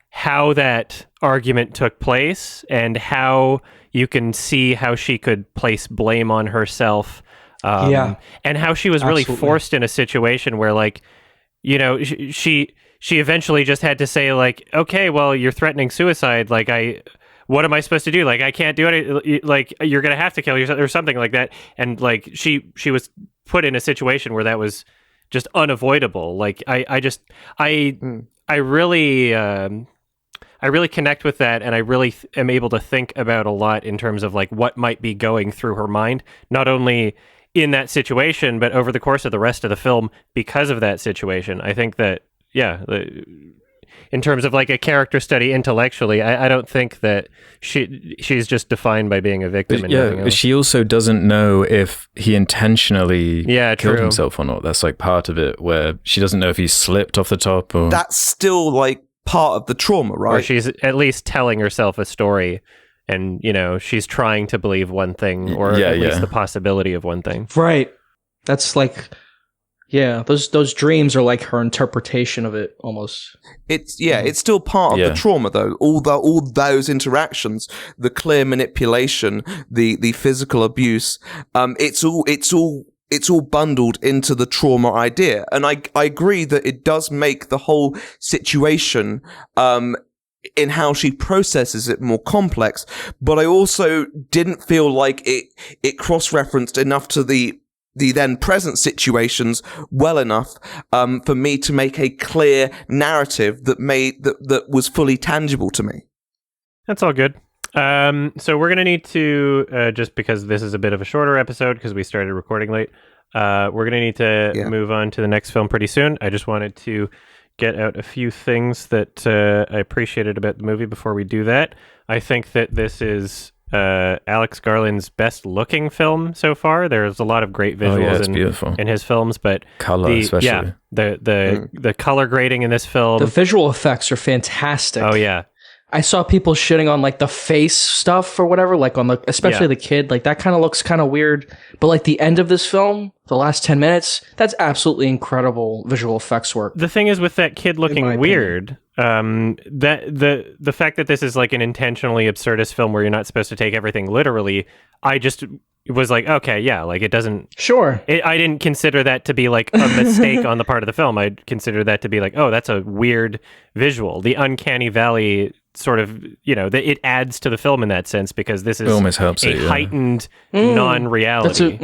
how that argument took place, and how you can see how she could place blame on herself, and how she was really forced in a situation where, like, she eventually just had to say, like, okay, well, you're threatening suicide, like, what am I supposed to do? Like, I can't do it. Like, you're gonna have to kill yourself or something like that. And like, she was put in a situation where that was just unavoidable. Like, I really connect with that, and I really am able to think about a lot in terms of like what might be going through her mind, not only in that situation, but over the course of the rest of the film because of that situation. I think that, in terms of like a character study intellectually, I don't think that she's just defined by being a victim. But she also doesn't know if he intentionally killed himself or not. That's like part of it, where she doesn't know if he slipped off the top or... That's still like part of the trauma, right? Or she's at least telling herself a story, and she's trying to believe one thing, or at least the possibility of one thing. Right. That's like... Yeah, those dreams are like her interpretation of it, almost. It's still part of the trauma, though. All those interactions, the clear manipulation, the physical abuse, it's all bundled into the trauma idea. And I agree that it does make the whole situation, in how she processes it, more complex. But I also didn't feel like it cross-referenced enough to the then present situations well enough for me to make a clear narrative that was fully tangible to me. That's all good. So we're going to need to, just because this is a bit of a shorter episode because we started recording late, we're going to need to move on to the next film pretty soon. I just wanted to get out a few things that I appreciated about the movie before we do that. I think that this is Alex Garland's best looking film so far. There's a lot of great visuals in his films, but color especially. The color grading in this film, the visual effects are fantastic. Oh yeah. I saw people shitting on like the face stuff or whatever, like on especially the kid, like that kind of looks kind of weird. But like the end of this film, the last 10 minutes, that's absolutely incredible visual effects work. The thing is with that kid looking weird, that the fact that this is like an intentionally absurdist film where you're not supposed to take everything literally, I just was like, okay, yeah, like it doesn't... Sure. I didn't consider that to be like a mistake on the part of the film. I'd consider that to be like, oh, that's a weird visual. The uncanny valley sort of, it adds to the film in that sense, because this is almost helps heightened non-reality,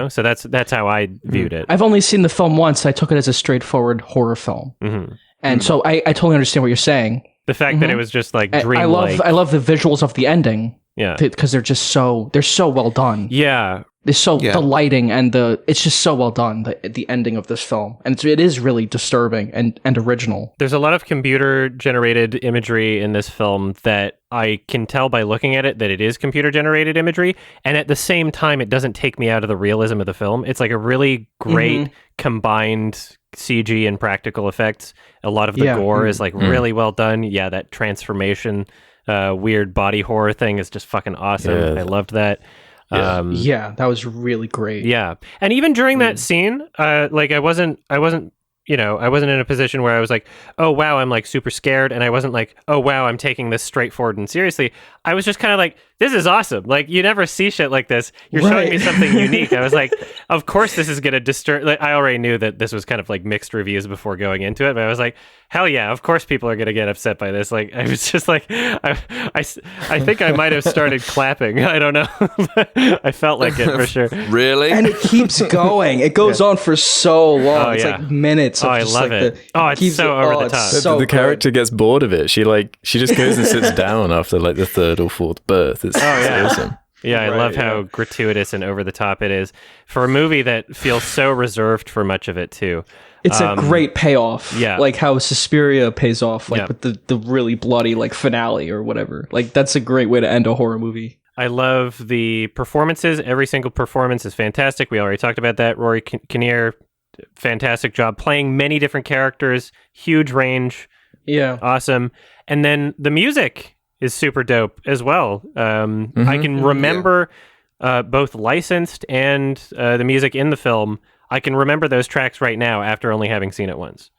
so that's how I viewed it. I've only seen the film once. I took it as a straightforward horror film. Mm-hmm. And so I totally understand what you're saying. The fact that it was just like dreamlike. I love the visuals of the ending. Yeah. Because they're so well done. Yeah. The lighting and it's just so well done, the ending of this film. And it is really disturbing and original. There's a lot of computer generated imagery in this film that I can tell by looking at it that it is computer generated imagery. And at the same time, it doesn't take me out of the realism of the film. It's like a really great combined CG and practical effects. A lot of the gore is like really well done. Yeah, that transformation, weird body horror thing is just fucking awesome. Yeah. I loved that. Yeah, that was really great. Yeah. And even during that scene, like I wasn't in a position where I was like, oh wow, I'm like super scared, and I wasn't like, oh wow, I'm taking this straightforward and seriously. I was just kind of like, this is awesome. Like, you never see shit like this. You're showing me something unique. I was like, of course this is gonna disturb. Like, I already knew that this was kind of like mixed reviews before going into it, but I was like, hell yeah, of course people are gonna get upset by this. Like, I was just like, I think I might have started clapping. I don't know. I felt like it for sure. Really? And it keeps going. It goes on for so long. Oh, it's yeah. like minutes. Oh, I love it. It's so over the top. The character gets bored of it. She just goes and sits down after like the third or fourth birth. It's awesome. Yeah, I love how gratuitous and over the top it is for a movie that feels so reserved for much of it too. It's a great payoff. Yeah. Like how Suspiria pays off, like with the really bloody like finale or whatever. Like that's a great way to end a horror movie. I love the performances. Every single performance is fantastic. We already talked about that. Rory Kinnear, fantastic job playing many different characters, huge range. Yeah. Awesome. And then the music is super dope as well. I can remember both licensed and the music in the film. I can remember those tracks right now after only having seen it once.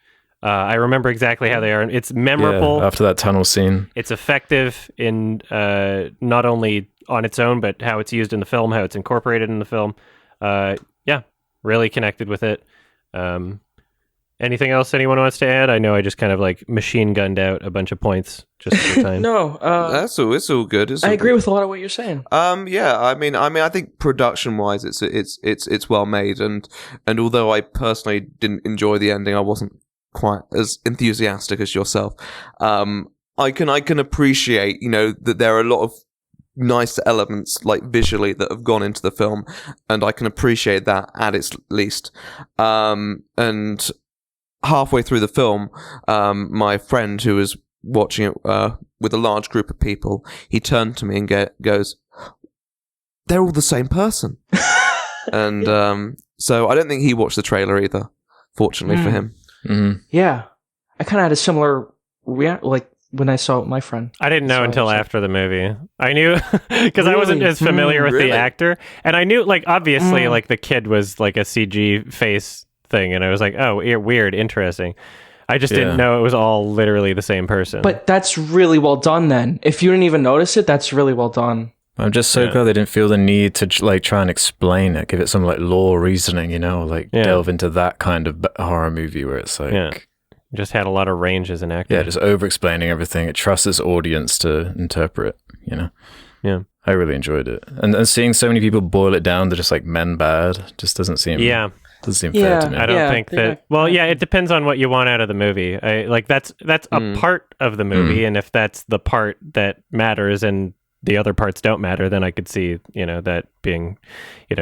I remember exactly how they are. It's memorable. Yeah, after that tunnel scene. It's effective in not only on its own, but how it's used in the film, how it's incorporated in the film. Really connected with it. Anything else anyone wants to add? I know I just kind of like machine gunned out a bunch of points just for time. No, it's all good. I agree with a lot of what you're saying. I mean, I think production wise, it's well made, and although I personally didn't enjoy the ending, I wasn't quite as enthusiastic as yourself. I can appreciate, that there are a lot of nice elements, like visually, that have gone into the film, and I can appreciate that at its least. And halfway through the film, my friend who was watching it with a large group of people, he turned to me and goes, "They're all the same person." And so I don't think he watched the trailer either, fortunately for him. Mm-hmm. Yeah, I kind of had a similar like when I saw my friend. I didn't know until after the movie. I knew because I wasn't as familiar with the actor, and I knew like obviously like the kid was like a CG face thing, and I was like, oh, weird, interesting. I just didn't know it was all literally the same person. But that's really well done. Then, if you didn't even notice it, that's really well done. I'm just so glad they didn't feel the need to like try and explain it, give it some like lore reasoning, like delve into that kind of horror movie where it's like just had a lot of range as an actor. Yeah, just over explaining everything. It trusts its audience to interpret, Yeah. I really enjoyed it. And seeing so many people boil it down to just like men bad just doesn't seem fair to me. I don't think that. Well, it depends on what you want out of the movie. That's a part of the movie, and if that's the part that matters and the other parts don't matter, then I could see that being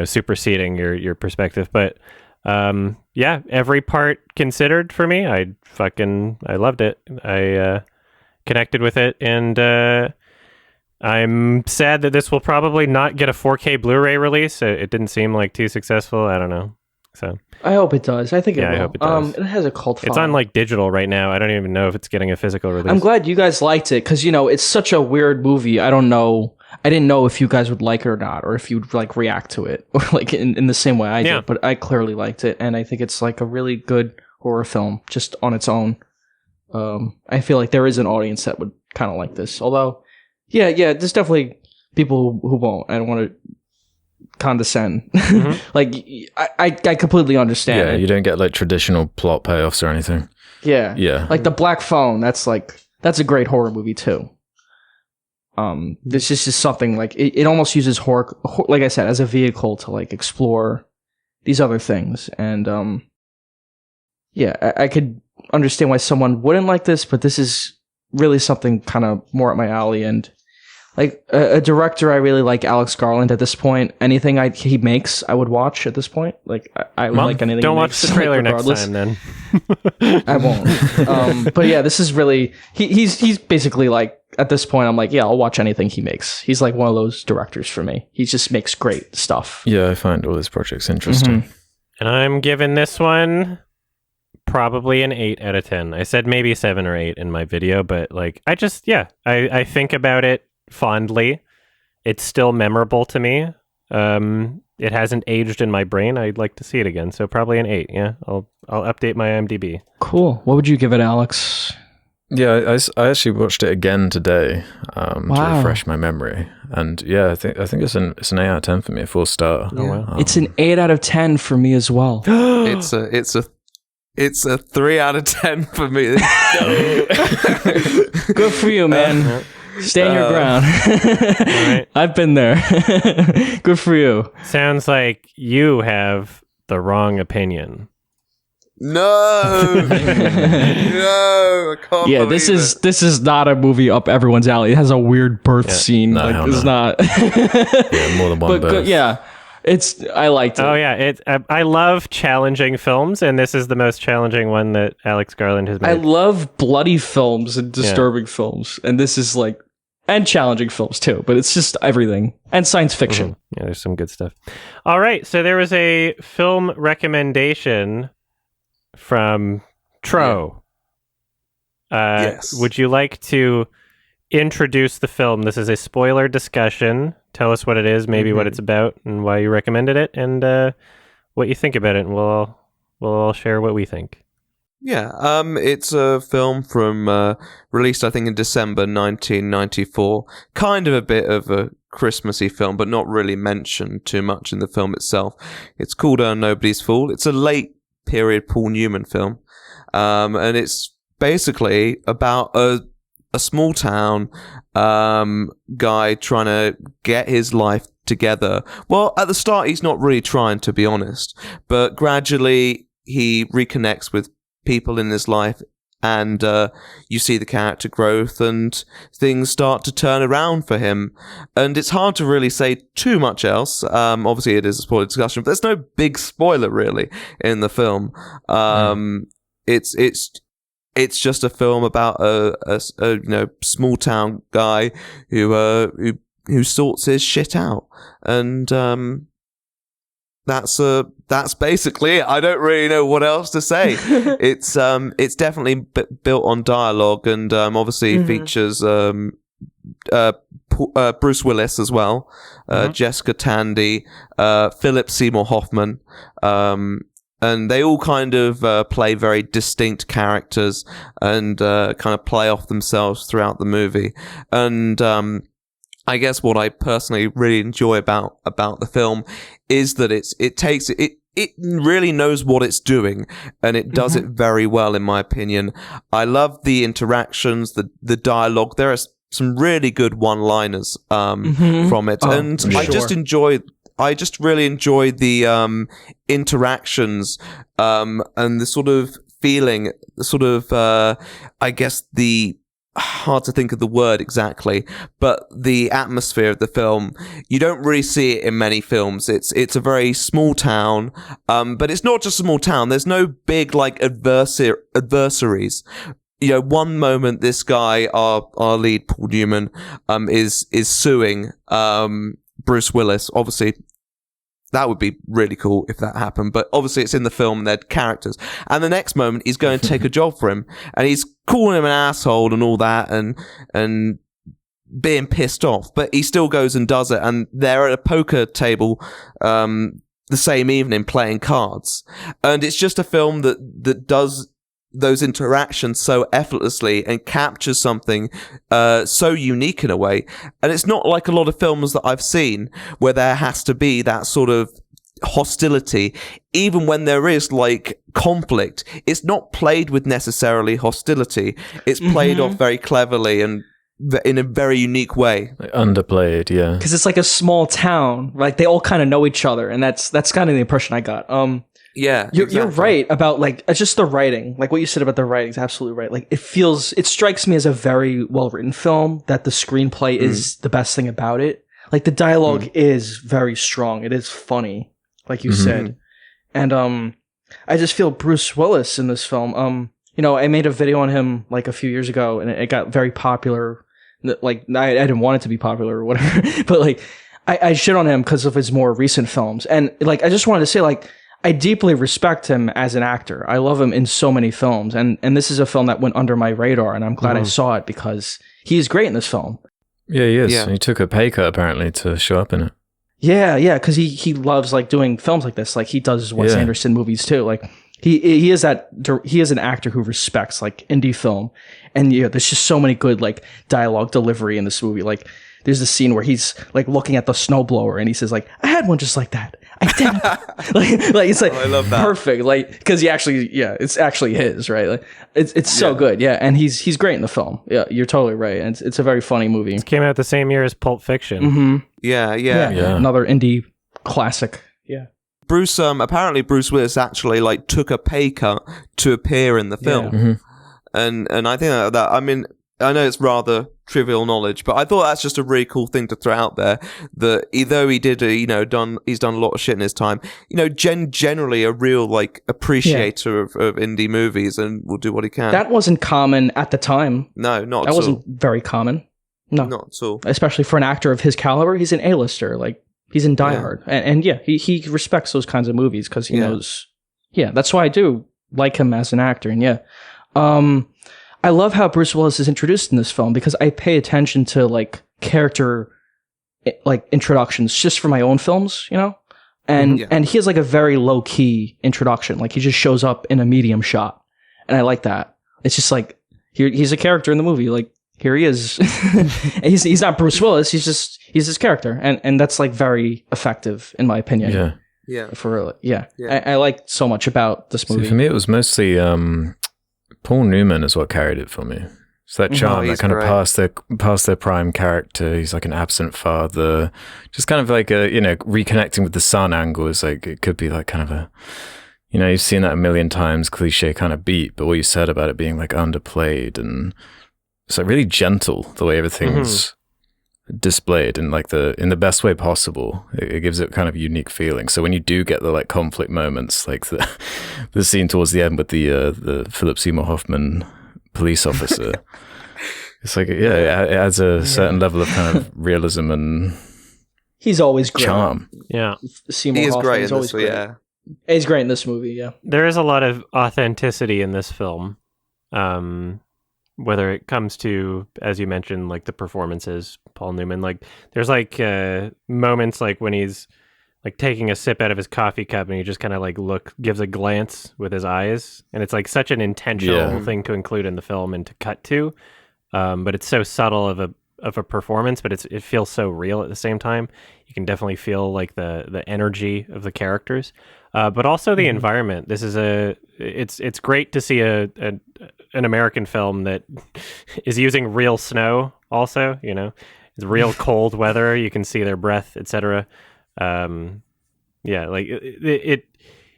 superseding your perspective. But every part considered for me, I loved it. I connected with it, and I'm sad that this will probably not get a 4K Blu-ray release. It didn't seem like too successful. I don't know. So I hope it does. I think it will. I hope it does. It has a cult following. It's on like digital right now. I don't even know if it's getting a physical release. I'm glad you guys liked it because it's such a weird movie. I don't know. I didn't know if you guys would like it or not, or if you'd like react to it, or like in the same way I did. But I clearly liked it, and I think it's like a really good horror film just on its own. I feel like there is an audience that would kind of like this. Although, there's definitely people who won't. I don't want to condescend. Like I completely understand. Yeah, you don't get like traditional plot payoffs or anything. Yeah. Like The Black Phone, that's a great horror movie too. This is just something like it almost uses horror, like I said, as a vehicle to like explore these other things. And I could understand why someone wouldn't like this, but this is really something kind of more up my alley. And Like a director, I really like Alex Garland at this point. Anything he makes, I would watch at this point. Like I would like anything. Don't he watch makes, the trailer next regardless. time, then. I won't. But yeah, this is really he's basically like at this point. I'm like, yeah, I'll watch anything he makes. He's like one of those directors for me. He just makes great stuff. Yeah, I find all his projects interesting. Mm-hmm. And I'm giving this one probably an 8 out of 10. I said maybe 7 or 8 in my video, but like I I think about it fondly. It's still memorable to me. It hasn't aged in my brain. I'd like to see it again, so probably an 8. Yeah, I'll update my IMDb. Cool. What would you give it, Alex? Yeah, I actually watched it again today to refresh my memory, and yeah, I think it's an 8 out of 10 for me, a 4-star. Yeah. Oh wow, it's an 8 out of 10 for me as well. It's a 3 out of 10 for me. Good for you, man. Stand your ground. Right. I've been there. Good for you. Sounds like you have the wrong opinion. No, I can't. Yeah, this is not a movie up everyone's alley. It has a weird birth scene. No, like it's not. Yeah, more than one birth. Yeah, I liked it. Oh yeah, I love challenging films, and this is the most challenging one that Alex Garland has made. I love bloody films and disturbing films, and this is like, and challenging films too. But it's just everything and science fiction. Mm-hmm. Yeah, there's some good stuff. All right, so there was a film recommendation from Tro. Yes. Would you like to introduce the film? This is a spoiler discussion. Tell us what it is, maybe what it's about, and why you recommended it, and what you think about it, and we'll all share what we think. Yeah, it's a film from released, I think, in December 1994. Kind of a bit of a Christmassy film, but not really mentioned too much in the film itself. It's called Nobody's Fool. It's a late period Paul Newman film, and it's basically about a small town guy trying to get his life together. Well, at the start, he's not really trying, to be honest, but gradually he reconnects with people in his life, and you see the character growth, and things start to turn around for him. And it's hard to really say too much else. Obviously, it is a spoiler discussion, but there's no big spoiler really in the film. It's just a film about a small town guy who sorts his shit out, and that's basically it. I don't really know what else to say. It's definitely built on dialogue, and obviously features Bruce Willis as well, Jessica Tandy, Philip Seymour Hoffman, and they all kind of play very distinct characters and kind of play off themselves throughout the movie. And I guess what I personally really enjoy about the film is that it really knows what it's doing, and it does it very well, in my opinion. I love the interactions, the dialogue. There are some really good one-liners from it, and I just really enjoy the interactions and the sort of feeling, I guess hard to think of the word exactly, but the atmosphere of the film, you don't really see it in many films. It's a very small town, but it's not just a small town. There's no big like adversaries. You know, one moment this guy, our lead Paul Newman, is suing Bruce Willis. Obviously, that would be really cool if that happened, but obviously it's in the film and they're characters. And the next moment, he's going to take a job for him, and he's calling him an asshole and all that, and being pissed off, but he still goes and does it, and they're at a poker table the same evening playing cards. And it's just a film that does those interactions so effortlessly and captures something so unique in a way. And it's not like a lot of films that I've seen where there has to be that sort of hostility. Even when there is like conflict, it's not played with necessarily hostility. It's played off very cleverly, and in a very unique way. Like underplayed, yeah. Because it's like a small town. Like, they all kind of know each other, and that's kind of the impression I got. Yeah, you're right about like just the writing. Like what you said about the writing is absolutely right. Like it strikes me as a very well written film. That the screenplay is the best thing about it. Like the dialogue is very strong. It is funny, like you said, and I just feel Bruce Willis in this film. You know, I made a video on him like a few years ago, and it got very popular. Like I didn't want it to be popular or whatever, but like I shit on him because of his more recent films, and like I just wanted to say like I deeply respect him as an actor. I love him in so many films, and this is a film that went under my radar, and I'm glad I saw it because he's great in this film. Yeah, he is. Yeah. He took a pay cut apparently to show up in it. Yeah, because he loves like doing films like this. Like he does Wes Anderson movies too. Like he is an actor who respects like indie film, and there's just so many good like dialogue delivery in this movie. Like there's a scene where he's like looking at the snowblower and he says like, "I had one just like that. Identical." like it's like I love that. Perfect. Like because it's actually his, right? Like it's so good. Yeah, and he's great in the film. Yeah, you're totally right. And it's a very funny movie. It came out the same year as Pulp Fiction. Mm-hmm. Yeah. Another indie classic. Yeah. Bruce, apparently Bruce Willis actually like took a pay cut to appear in the film, and I think that I mean I know it's rather trivial knowledge, but I thought that's just a really cool thing to throw out there. That although he did, he's done a lot of shit in his time. Generally a real like appreciator of indie movies and will do what he can. That wasn't common at the time. No, not at all. That wasn't very common. No, not at all. Especially for an actor of his caliber, he's an A-lister. Like he's in Die Hard, and he respects those kinds of movies because he knows. Yeah, that's why I do like him as an actor, and I love how Bruce Willis is introduced in this film because I pay attention to like character like introductions just for my own films, and he has like a very low key introduction. Like he just shows up in a medium shot, and I like that. It's just like he's a character in the movie. Like here he is. he's not Bruce Willis. He's his character, and that's like very effective in my opinion. Yeah. I liked so much about this movie. See, for me, it was mostly Paul Newman is what carried it for me. It's that charm, that kind of past their prime character. He's like an absent father, just kind of like a reconnecting with the son angle is like it could be like kind of a you've seen that a million times, cliche kind of beat, but what you said about it being like underplayed and it's like really gentle the way everything's displayed in like in the best way possible. It gives it kind of a unique feeling. So when you do get the like conflict moments, like the scene towards the end with the Philip Seymour Hoffman police officer, it's like it adds a certain level of kind of realism and he's always great. Charm. Yeah, Seymour he is Hoffman great is in always this. great. Yeah, he's great in this movie. Yeah, there is a lot of authenticity in this film. Whether it comes to, as you mentioned, like the performances, Paul Newman, like there's like moments like when he's like taking a sip out of his coffee cup and he just kind of like gives a glance with his eyes, and it's like such an intentional thing to include in the film and to cut to, but it's so subtle of a performance, but it feels so real at the same time. You can definitely feel like the energy of the characters, but also the environment. This is it's great to see an American film that is using real snow also, it's real cold weather. You can see their breath, etc. Like it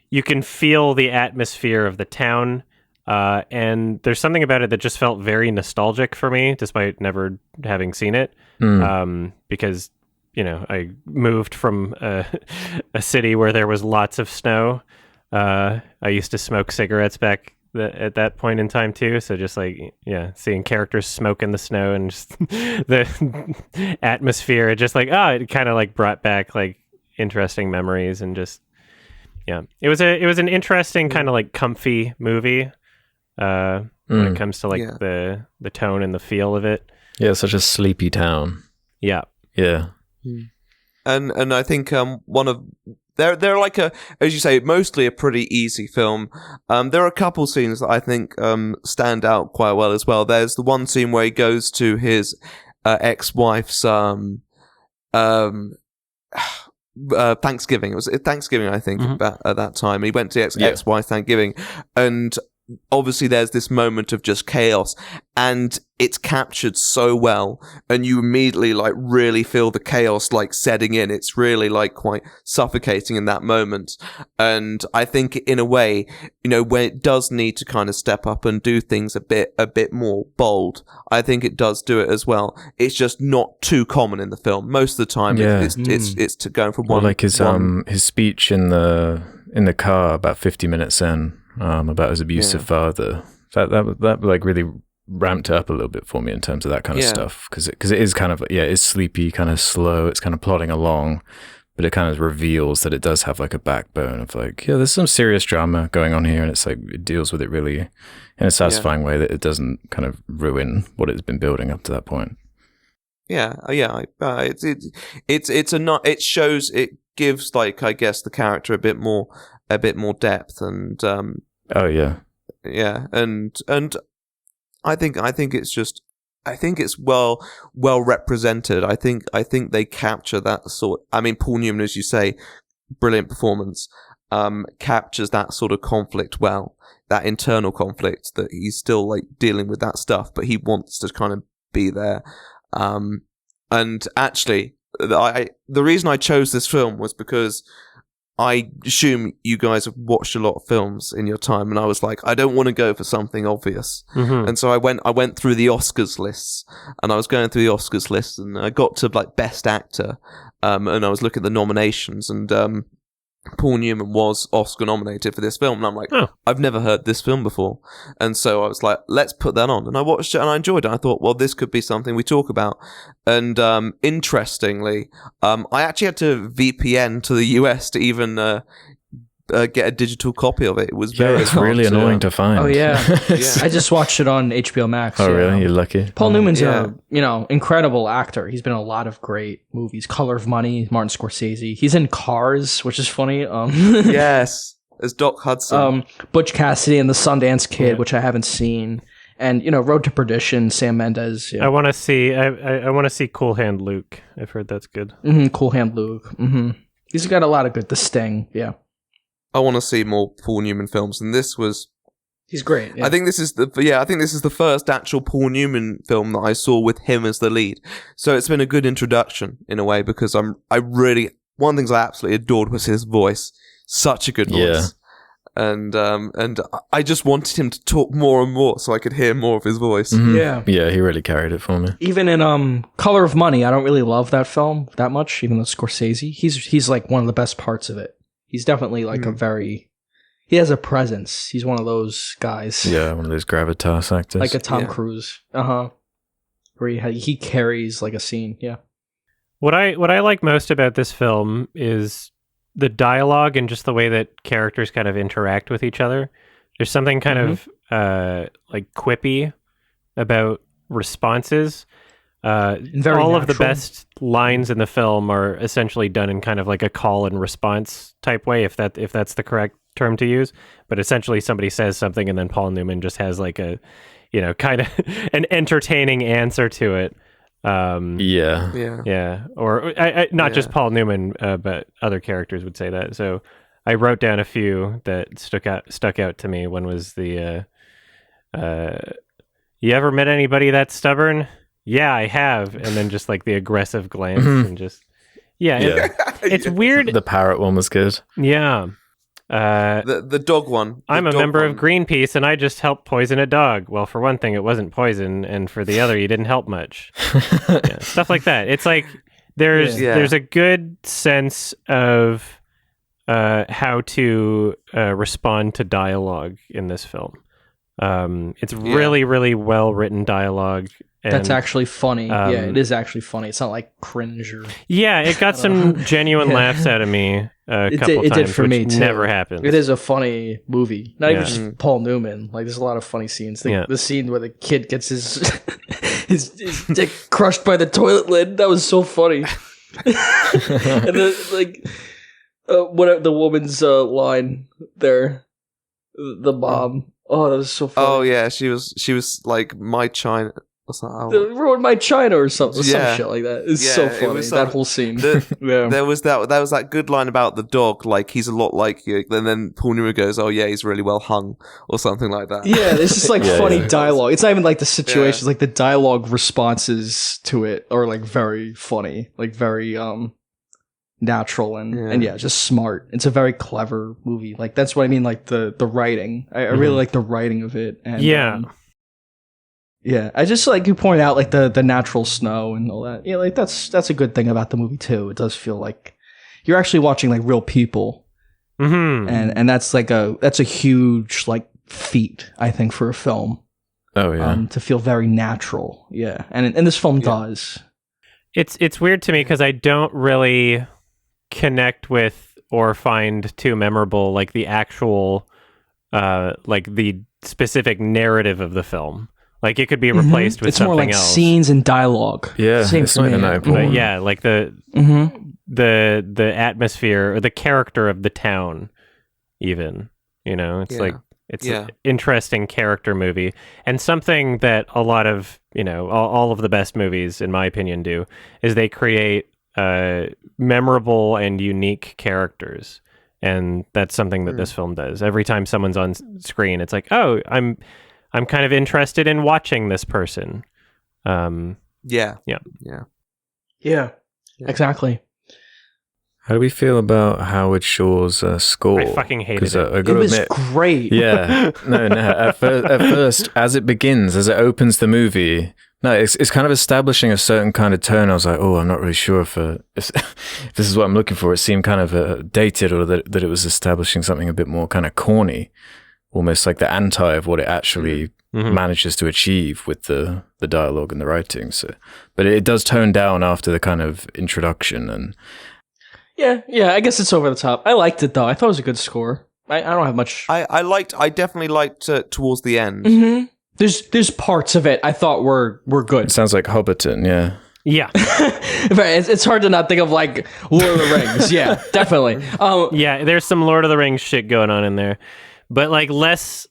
you can feel the atmosphere of the town, and there's something about it that just felt very nostalgic for me, despite never having seen it, because I moved from a city where there was lots of snow. I used to smoke cigarettes back at that point in time too, so just like seeing characters smoke in the snow and just the atmosphere, it just like it kind of like brought back like interesting memories, and just it was an interesting kind of like comfy movie when it comes to like the tone and the feel of it. Such a sleepy town. Yeah and I think one of They're like as you say, mostly a pretty easy film. There are a couple scenes that I think stand out quite well as well. There's the one scene where he goes to his ex-wife's Thanksgiving. It was Thanksgiving, I think, at that time. He went to ex-wife Thanksgiving, and obviously there's this moment of just chaos, and it's captured so well, and you immediately like really feel the chaos like setting in. It's really like quite suffocating in that moment. And I think in a way, you know, when it does need to kind of step up and do things a bit more bold, I think it does do it as well. It's just not too common in the film. Most of the time, it's to going from one. Well, like his speech in the car about 50 minutes in, about his abusive father. That like really ramped up a little bit for me in terms of that kind of stuff, because it is kind of it's sleepy, kind of slow. It's kind of plodding along, but it kind of reveals that it does have like a backbone of like there's some serious drama going on here, and it's like it deals with it really in a satisfying way that it doesn't kind of ruin what it's been building up to that point. It shows, it gives like, I guess, the character a bit more depth, and and I think it's well represented. I think they capture that sort. I mean, Paul Newman, as you say, brilliant performance, captures that sort of conflict well, that internal conflict that he's still like dealing with that stuff, but he wants to kind of be there. And actually, the reason I chose this film was because I assume you guys have watched a lot of films in your time, and I was like, I don't want to go for something obvious. And so I went through the Oscars lists, and I was going through the Oscars lists, and I got to like Best Actor, and I was looking at the nominations, and Paul Newman was Oscar nominated for this film, and I'm like, I've never heard this film before, and so I was like, let's put that on, and I watched it and I enjoyed it. I thought, well, this could be something we talk about. And interestingly, I actually had to VPN to the US to even get a digital copy of it. It was it's really annoying to find. Oh yeah. I just watched it on HBO Max. Oh really? You're lucky. Paul Newman's a incredible actor. He's been in a lot of great movies. Color of Money, Martin Scorsese. He's in Cars, which is funny. Yes, as Doc Hudson. Butch Cassidy and the Sundance Kid, which I haven't seen. And Road to Perdition, Sam Mendes. Yeah. I want to see. I want to see Cool Hand Luke. I've heard that's good. Cool Hand Luke. He's got a lot of good. The Sting. Yeah. I want to see more Paul Newman films, and this was. He's great. Yeah. I think this is the first actual Paul Newman film that I saw with him as the lead. So it's been a good introduction in a way, because one of the things I absolutely adored was his voice. Such a good voice. And I just wanted him to talk more and more so I could hear more of his voice. Yeah, he really carried it for me. Even in Color of Money, I don't really love that film that much, even though Scorsese, he's like one of the best parts of it. He's definitely like he has a presence. He's one of those guys. Yeah, one of those gravitas actors. Like a Tom Cruise. Where he carries like a scene. Yeah. What I like most about this film is the dialogue and just the way that characters kind of interact with each other. There's something kind of like quippy about responses. All of the best lines in the film are essentially done in kind of like a call and response type way, if that's the correct term to use. But essentially somebody says something and then Paul Newman just has like a, kind of an entertaining answer to it. Or not just Paul Newman, but other characters would say that. So I wrote down a few that stuck out to me. One was the you ever met anybody that's stubborn? Yeah, I have. And then just like the aggressive glance and just it's weird. The parrot one was good. Yeah. The dog one. I'm a member of Greenpeace, and I just helped poison a dog. Well, for one thing, it wasn't poison, and for the other, you didn't help much. Stuff like that. It's like there's a good sense of how to respond to dialogue in this film. It's really, really well written dialogue. And, that's actually funny. It is actually funny. It's not like cringe or... Yeah, it got some genuine laughs out of me a couple times, did for which me too. Never happens. It is a funny movie. Not even just Paul Newman. Like, there's a lot of funny scenes. The scene where the kid gets his dick crushed by the toilet lid. That was so funny. And the woman's line there, the mom. Oh, that was so funny. Oh yeah, she was like my China. Ruined my China or something, some shit like that. It's so funny, that whole scene. There was that good line about the dog, like, he's a lot like you, and then Paul Newman goes, oh yeah, he's really well hung, or something like that. Yeah, this is like funny dialogue. It's not even like the situations, like the dialogue responses to it are like very funny, like very natural and just smart. It's a very clever movie. Like, that's what I mean, like the writing. I really like the writing of it. And I just, like you point out, like the natural snow and all that. Yeah, like that's a good thing about the movie too. It does feel like you're actually watching like real people, and that's like a huge like feat, I think, for a film. Oh yeah, to feel very natural. Yeah, and this film does. It's weird to me because I don't really connect with or find too memorable like the actual like the specific narrative of the film. Like, it could be replaced with something else. It's more like scenes and dialogue. Yeah, it's not even that important. But yeah, like the atmosphere or the character of the town, even. You know, it's like it's an interesting character movie, and something that a lot of all of the best movies, in my opinion, do is they create memorable and unique characters, and that's something that this film does. Every time someone's on screen, it's like, oh, I'm kind of interested in watching this person. Exactly. How do we feel about Howard Shore's score? I fucking hated it. It was great. Yeah. No. At first, as it begins, as it opens the movie, it's kind of establishing a certain kind of tone. I was like, oh, I'm not really sure if this is what I'm looking for. It seemed kind of dated, or that it was establishing something a bit more kind of corny, almost like the anti of what it actually manages to achieve with the dialogue and the writing. So, but it does tone down after the kind of introduction and. Yeah, I guess it's over the top. I liked it though. I thought it was a good score. I don't have much. I definitely liked it towards the end. Mm-hmm. There's parts of it I thought were good. It sounds like Hobbiton, yeah. Yeah. It's hard to not think of like Lord of the Rings. Yeah, definitely. Yeah, there's some Lord of the Rings shit going on in there. But like less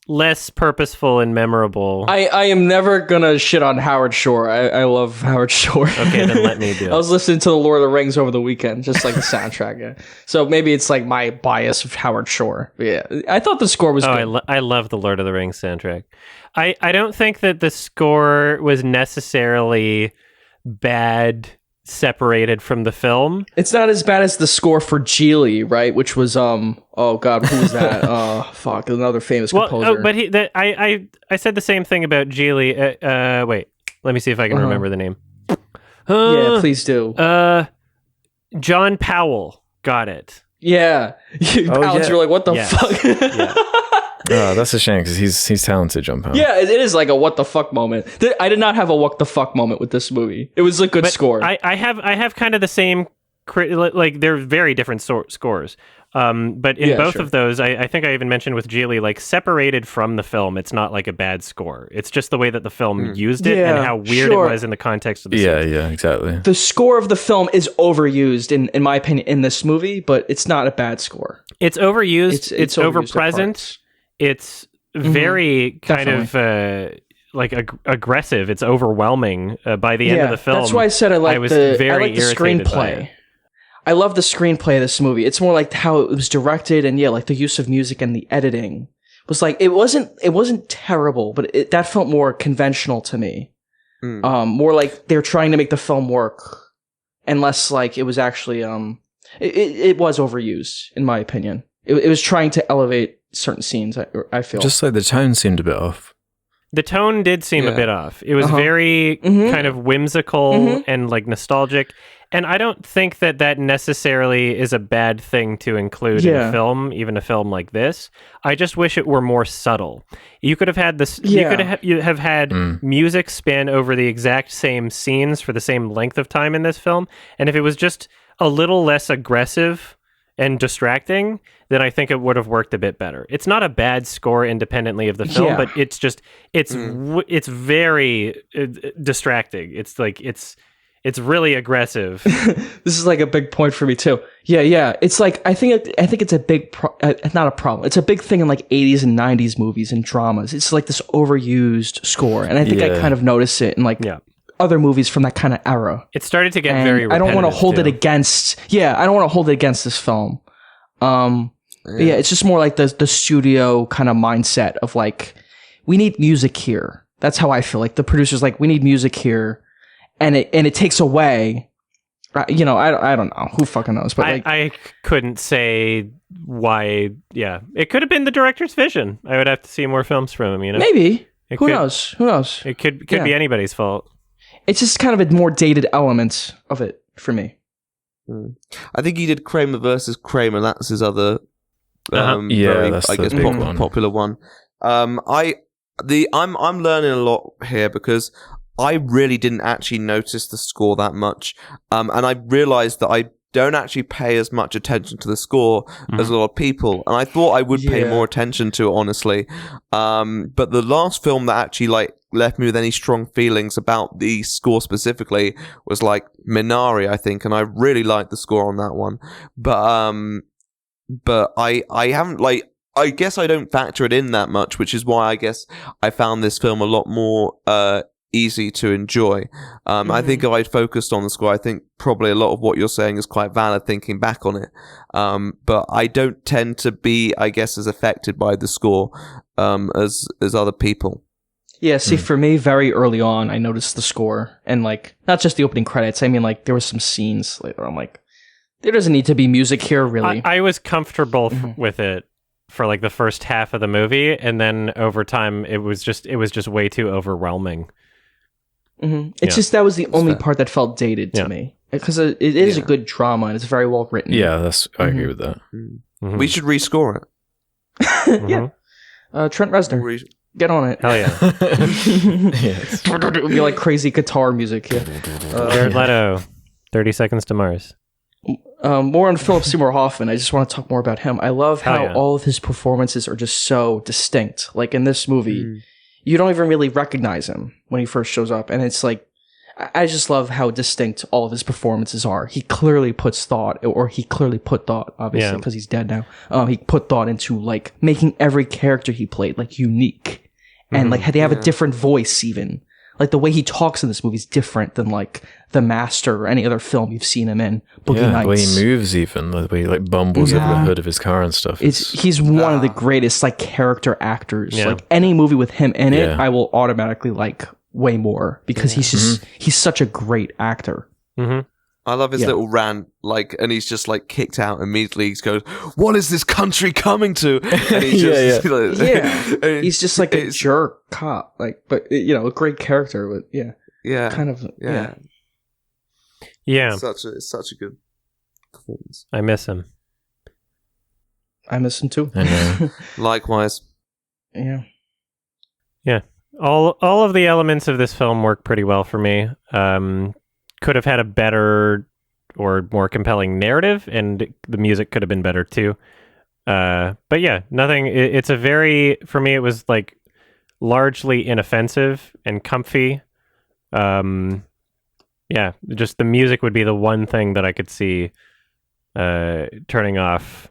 purposeful and memorable. I am never gonna shit on Howard Shore. I love Howard Shore. Okay, then let me do it. I was listening to the Lord of the Rings over the weekend, just like the soundtrack. Yeah. So maybe it's like my bias of Howard Shore. But yeah, I thought the score was good. I love the Lord of the Rings soundtrack. I don't think that the score was necessarily bad separated from the film. It's not as bad as the score for Geely, right? Which was oh god, who was that? Fuck, another famous composer. But I said the same thing about Geely. Wait, let me see if I can remember the name. Yeah, please do. John Powell. Got it. Yeah. Powell's, you're like, what the fuck? Yeah. Oh, that's a shame because he's talented, John Powell. Yeah, it is like a what the fuck moment. I did not have a what the fuck moment with this movie. It was a good score. I have kind of the same, like they're very different scores. But in both of those, I think I even mentioned with Geely, like separated from the film, it's not like a bad score. It's just the way that the film used it and how weird it was in the context of the scene. Yeah, exactly. The score of the film is overused, in my opinion, in this movie, but it's not a bad score. It's overused. It's overpresent. It's very kind of like aggressive. It's overwhelming by the end of the film. That's why I said I like the screenplay. I love the screenplay of this movie. It's more like how it was directed, and like the use of music and the editing was like it wasn't terrible, but that felt more conventional to me. More like they're trying to make the film work, and less like it was actually it was overused in my opinion. It was trying to elevate certain scenes, I feel. Just like the tone seemed a bit off. The tone did seem a bit off. It was very kind of whimsical and like nostalgic. And I don't think that necessarily is a bad thing to include in a film, even a film like this. I just wish it were more subtle. You could have had this. You could have had music span over the exact same scenes for the same length of time in this film. And if it was just a little less aggressive and distracting, then I think it would have worked a bit better. It's not a bad score independently of the film, but it's just it's very distracting. It's like it's It's really aggressive. This is like a big point for me too. Yeah. It's like I think it's a big not a problem. It's a big thing in like 80s and 90s movies and dramas. It's like this overused score, and I think I kind of notice it in like other movies from that kind of era. It started to get very repetitive. I don't want to hold it against. Yeah, I don't want to hold it against this film. It's just more like the studio kind of mindset of like, we need music here. That's how I feel. Like the producer's like, we need music here. And it takes away, I don't know, who fucking knows, but like, I couldn't say why. Yeah, it could have been the director's vision. I would have to see more films from him. Maybe. Who knows? It could be anybody's fault. It's just kind of a more dated element of it for me. I think he did Kramer versus Kramer. That's his other, popular one. I'm learning a lot here because I really didn't actually notice the score that much. And I realized that I don't actually pay as much attention to the score as a lot of people. And I thought I would pay more attention to it, honestly. But the last film that actually like left me with any strong feelings about the score specifically was like Minari, I think. And I really liked the score on that one. But I haven't like, I guess I don't factor it in that much, which is why I guess I found this film a lot more, easy to enjoy. I think if I'd focused on the score, I think probably a lot of what you're saying is quite valid thinking back on it. But I don't tend to be, I guess, as affected by the score as other people. Yeah, see, for me, very early on, I noticed the score, and like not just the opening credits. I mean, like there were some scenes later. I'm like, there doesn't need to be music here, really. I was comfortable with it for like the first half of the movie, and then over time, it was just way too overwhelming. It's just that was the only part that felt dated to me, because it is a good drama and it's very well written. Yeah, I agree with that. We should rescore it. Trent Reznor, get on it. Hell yeah! It would be like crazy guitar music. Jared Leto, 30 Seconds to Mars. More on Philip Seymour Hoffman. I just want to talk more about him. I love how all of his performances are just so distinct. Like in this movie. You don't even really recognize him when he first shows up. And it's like, I just love how distinct all of his performances are. He clearly puts thought, or he clearly put thought, obviously, because he's dead now. He put thought into like making every character he played like unique. And like, they have a different voice even. Like the way he talks in this movie is different than like The Master or any other film you've seen him in. Boogie Nights. The way he moves even, the way he like bumbles over the hood of his car and stuff. He's one of the greatest like character actors. Yeah. Like any movie with him in it, I will automatically like way more because he's such a great actor. I love his little rant, like, and he's just like kicked out immediately. He goes, "What is this country coming to?" And he's just, he's just like a jerk cop, like, but a great character. But kind of, It's such a good performance. I miss him. I miss him too. I know. Likewise. Yeah. All of the elements of this film work pretty well for me. Could have had a better or more compelling narrative, and the music could have been better too. But yeah, nothing. It's a for me, it was like largely inoffensive and comfy. Just the music would be the one thing that I could see turning off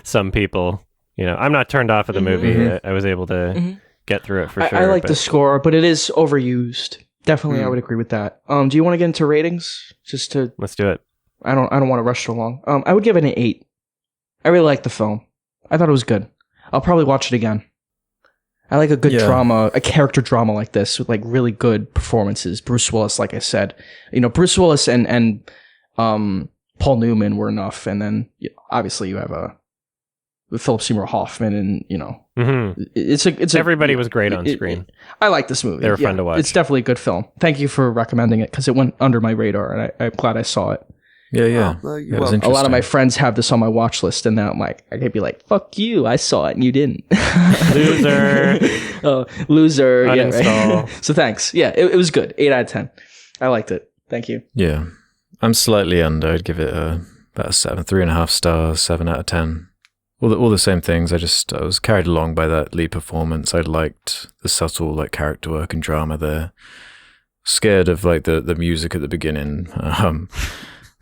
some people. I'm not turned off of the movie. I was able to get through it for sure. I like the score, but it is overused. Definitely, I would agree with that. Do you want to get into ratings? Let's do it. I don't want to rush so long. I would give it an 8. I really liked the film. I thought it was good. I'll probably watch it again. I like a good drama, a character drama like this with like really good performances. Bruce Willis, like I said, Bruce Willis and Paul Newman were enough, and then obviously you have with Philip Seymour Hoffman, and it's everybody was great on screen. I like this movie. They were fun to watch. It's definitely a good film. Thank you for recommending it because it went under my radar, and I'm glad I saw it. Yeah. It was a lot of my friends have this on my watch list, and now I could be like, "Fuck you! I saw it and you didn't." Loser. Loser. Uninstall. Right. So thanks. Yeah, it was good. 8 out of 10. I liked it. Thank you. Yeah, I'm slightly under. I'd give it about a 7, 3.5 stars, 7 out of 10. All the same things. I was carried along by that lead performance. I liked the subtle like character work and drama there. scared of like the music at the beginning,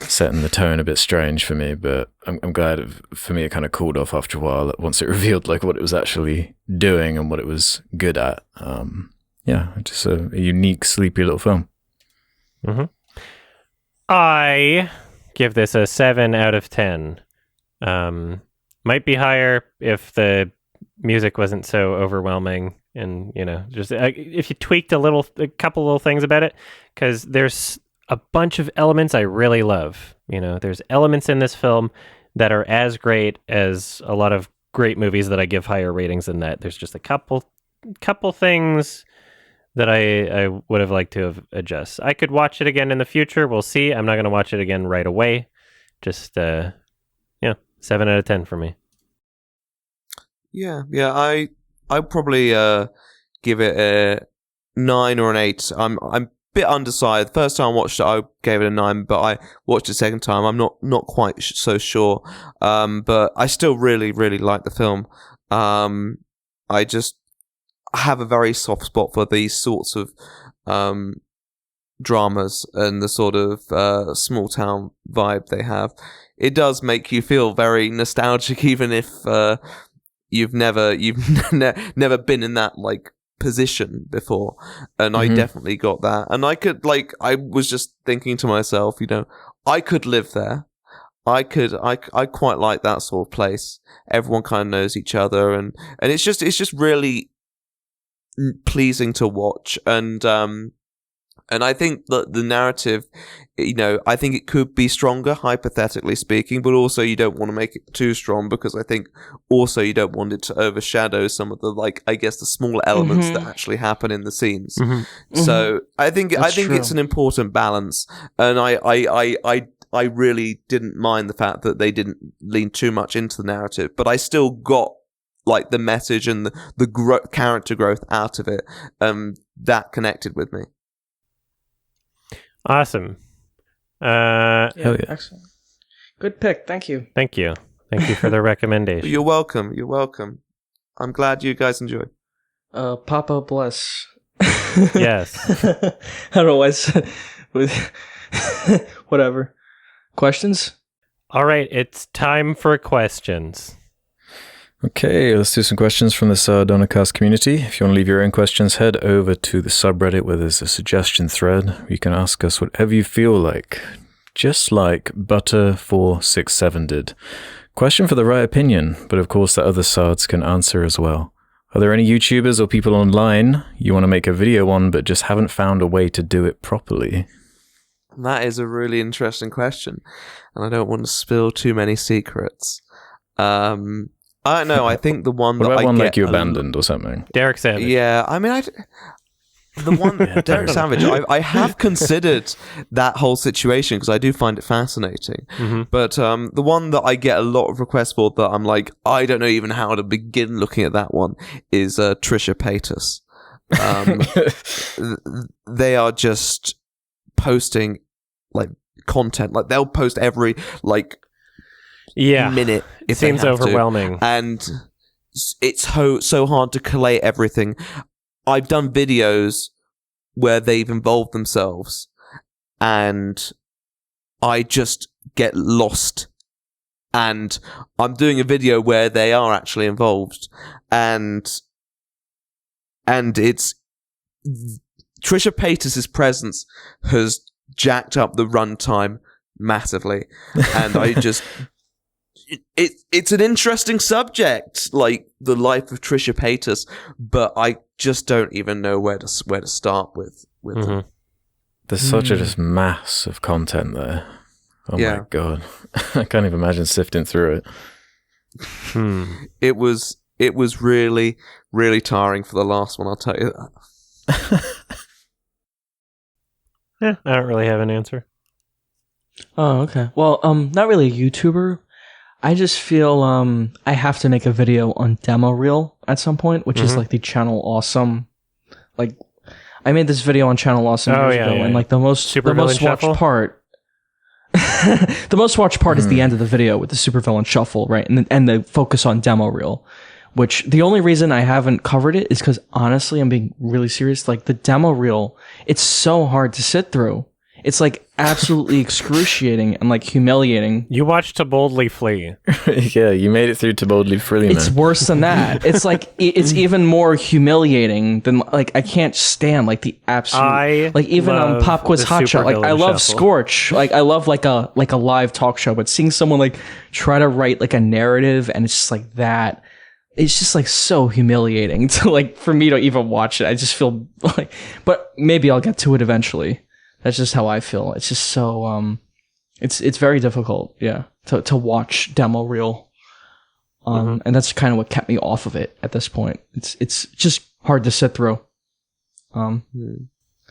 setting the tone a bit strange for me. But I'm glad for me it kind of cooled off after a while once it revealed like what it was actually doing and what it was good at. Just a unique, sleepy little film. Mm-hmm. I give this a 7 out of 10. Might be higher if the music wasn't so overwhelming, and just if you tweaked a couple little things about it, because there's a bunch of elements I really love. There's elements in this film that are as great as a lot of great movies that I give higher ratings than that. There's just a couple things that I would have liked to have adjust. I could watch it again in the future. We'll see. I'm not going to watch it again right away. Just 7 out of 10 for me. Yeah. I'd probably give it a 9 or an 8. I'm a bit undecided. First time I watched it, I gave it a 9, but I watched it second time. I'm not quite so sure. But I still really, really like the film. I just have a very soft spot for these sorts of dramas and the sort of small town vibe they have. It does make you feel very nostalgic, even if you've never been in that like position before. And I definitely got that. And I was just thinking to myself, I could live there. I quite like that sort of place. Everyone kind of knows each other, and it's just really pleasing to watch. And I think that the narrative, I think it could be stronger, hypothetically speaking, but also you don't want to make it too strong, because I think also you don't want it to overshadow some of the, the smaller elements that actually happen in the scenes. So I think it's an important balance, and I really didn't mind the fact that they didn't lean too much into the narrative, but I still got like the message and the character growth out of it. That connected with me. Awesome. Hell yeah. Excellent. Good pick. Thank you. Thank you for the recommendation. You're welcome. I'm glad you guys enjoyed. Papa bless. Yes. I don't know why I said whatever. Questions? All right, it's time for questions. Okay, let's do some questions from the Sardonicast community. If you want to leave your own questions, head over to the subreddit where there's a suggestion thread where you can ask us whatever you feel like, just like Butter467 did. Question for the right opinion, but of course that other Sards can answer as well. Are there any YouTubers or people online you want to make a video on but just haven't found a way to do it properly? That is a really interesting question, and I don't want to spill too many secrets. I don't know. I think the one what that about I one get like you abandoned or something? Derek Savage. Yeah, I mean, the one Derek Savage. I have considered that whole situation because I do find it fascinating. But the one that I get a lot of requests for that I'm like, I don't know even how to begin looking at that one is Trisha Paytas. They are just posting like content. Like they'll post every minute. It seems overwhelming, and it's so hard to collate everything. I've done videos where they've involved themselves, and I just get lost. And I'm doing a video where they are actually involved, and it's Trisha Paytas' presence has jacked up the runtime massively, and I just. It's an interesting subject, like the life of Trisha Paytas, but I just don't even know where to start with them. There's such a just mass of content there. Oh my god, I can't even imagine sifting through it. It was really, really tiring for the last one. I'll tell you that. Yeah, I don't really have an answer. Oh, okay. Well, not really a YouTuber. I just feel I have to make a video on Demo Reel at some point, which is like the Channel Awesome. Like, I made this video on Channel Awesome years ago, and like the most watched part, the most watched part is the end of the video with the Supervillain Shuffle, right, and the focus on Demo Reel, which the only reason I haven't covered it is because honestly, I'm being really serious. Like the demo reel, it's so hard to sit through. It's like absolutely excruciating and like humiliating. You watched To Boldly Flee. Yeah, you made it through To Boldly Flee, man. It's worse than that. It's like it's even more humiliating than like I can't stand like the absolute like even on Pop Quiz Hot Shot. Like I love Shuffle. Scorch. Like I love like a live talk show, but seeing someone like try to write like a narrative and it's just like that. It's just like so humiliating to like for me to even watch it. I just feel like, but maybe I'll get to it eventually. That's just how I feel. It's just so it's very difficult, yeah, to watch demo reel. And that's kind of what kept me off of it at this point. It's just hard to sit through. All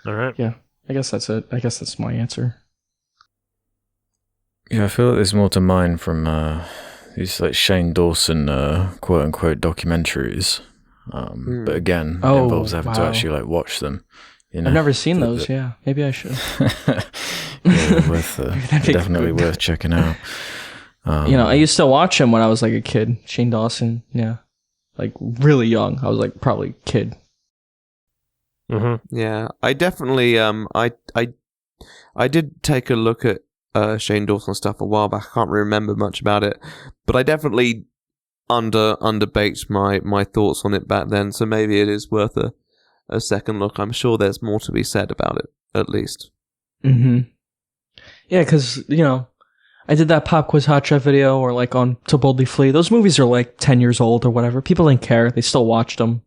right. Yeah. I guess that's it. I guess that's my answer. Yeah, I feel like there's more to mine from these like Shane Dawson quote unquote documentaries. But again, it involves having to actually like watch them. You know, I've never seen those. Yeah, maybe I should. Yeah, definitely worth checking out. I used to watch him when I was like a kid. Shane Dawson, yeah, like really young. I was like probably a kid. Yeah, I definitely I did take a look at Shane Dawson stuff a while back. I can't really remember much about it, but I definitely underbaked my thoughts on it back then. So maybe it is worth a second look. I'm sure there's more to be said about it, at least. Yeah, because, I did that Pop Quiz Hot Shot video or like on To Boldly Flee. Those movies are like 10 years old or whatever. People didn't care. They still watched them.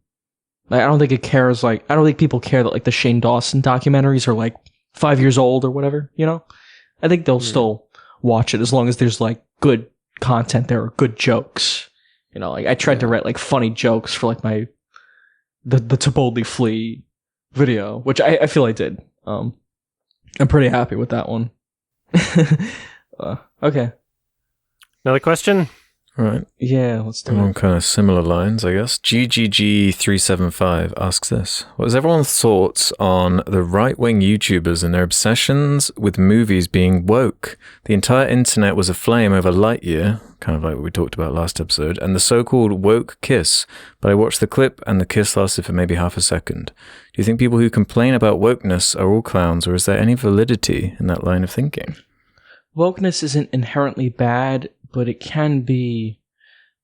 Like, I don't think people care that like the Shane Dawson documentaries are like 5 years old or whatever, I think they'll still watch it as long as there's like good content there or good jokes. Like I tried to write like funny jokes for like the To Boldly Flee video, which I feel I did. I'm pretty happy with that one. Okay. Another question? All right. Yeah, let's do On it. kind of similar lines, I guess. GGG375 asks this. What is everyone's thoughts on the right-wing YouTubers and their obsessions with movies being woke? The entire internet was aflame over Lightyear, kind of like what we talked about last episode, and the so-called woke kiss. But I watched the clip and the kiss lasted for maybe half a second. Do you think people who complain about wokeness are all clowns, or is there any validity in that line of thinking? Wokeness isn't inherently bad, but it can be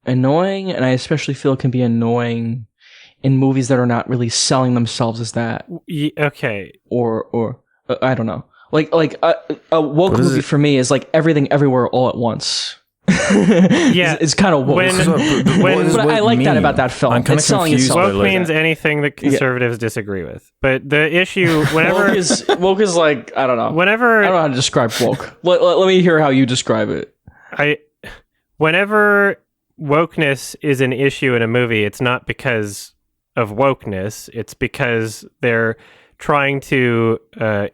annoying, and I especially feel it can be annoying in movies that are not really selling themselves as that. Okay. Or I don't know. Like a woke movie for me is like Everything Everywhere All at Once. Yeah, it's kind of woke. But I like that about that film. I'm kind of confused. Woke means anything that conservatives disagree with. But the issue, whenever woke is like, I don't know. I don't know how to describe woke. Let me hear how you describe it. Whenever wokeness is an issue in a movie, it's not because of wokeness. It's because they're trying to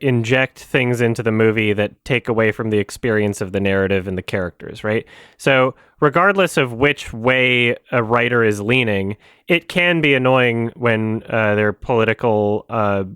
inject things into the movie that take away from the experience of the narrative and the characters, right? So regardless of which way a writer is leaning, it can be annoying when their political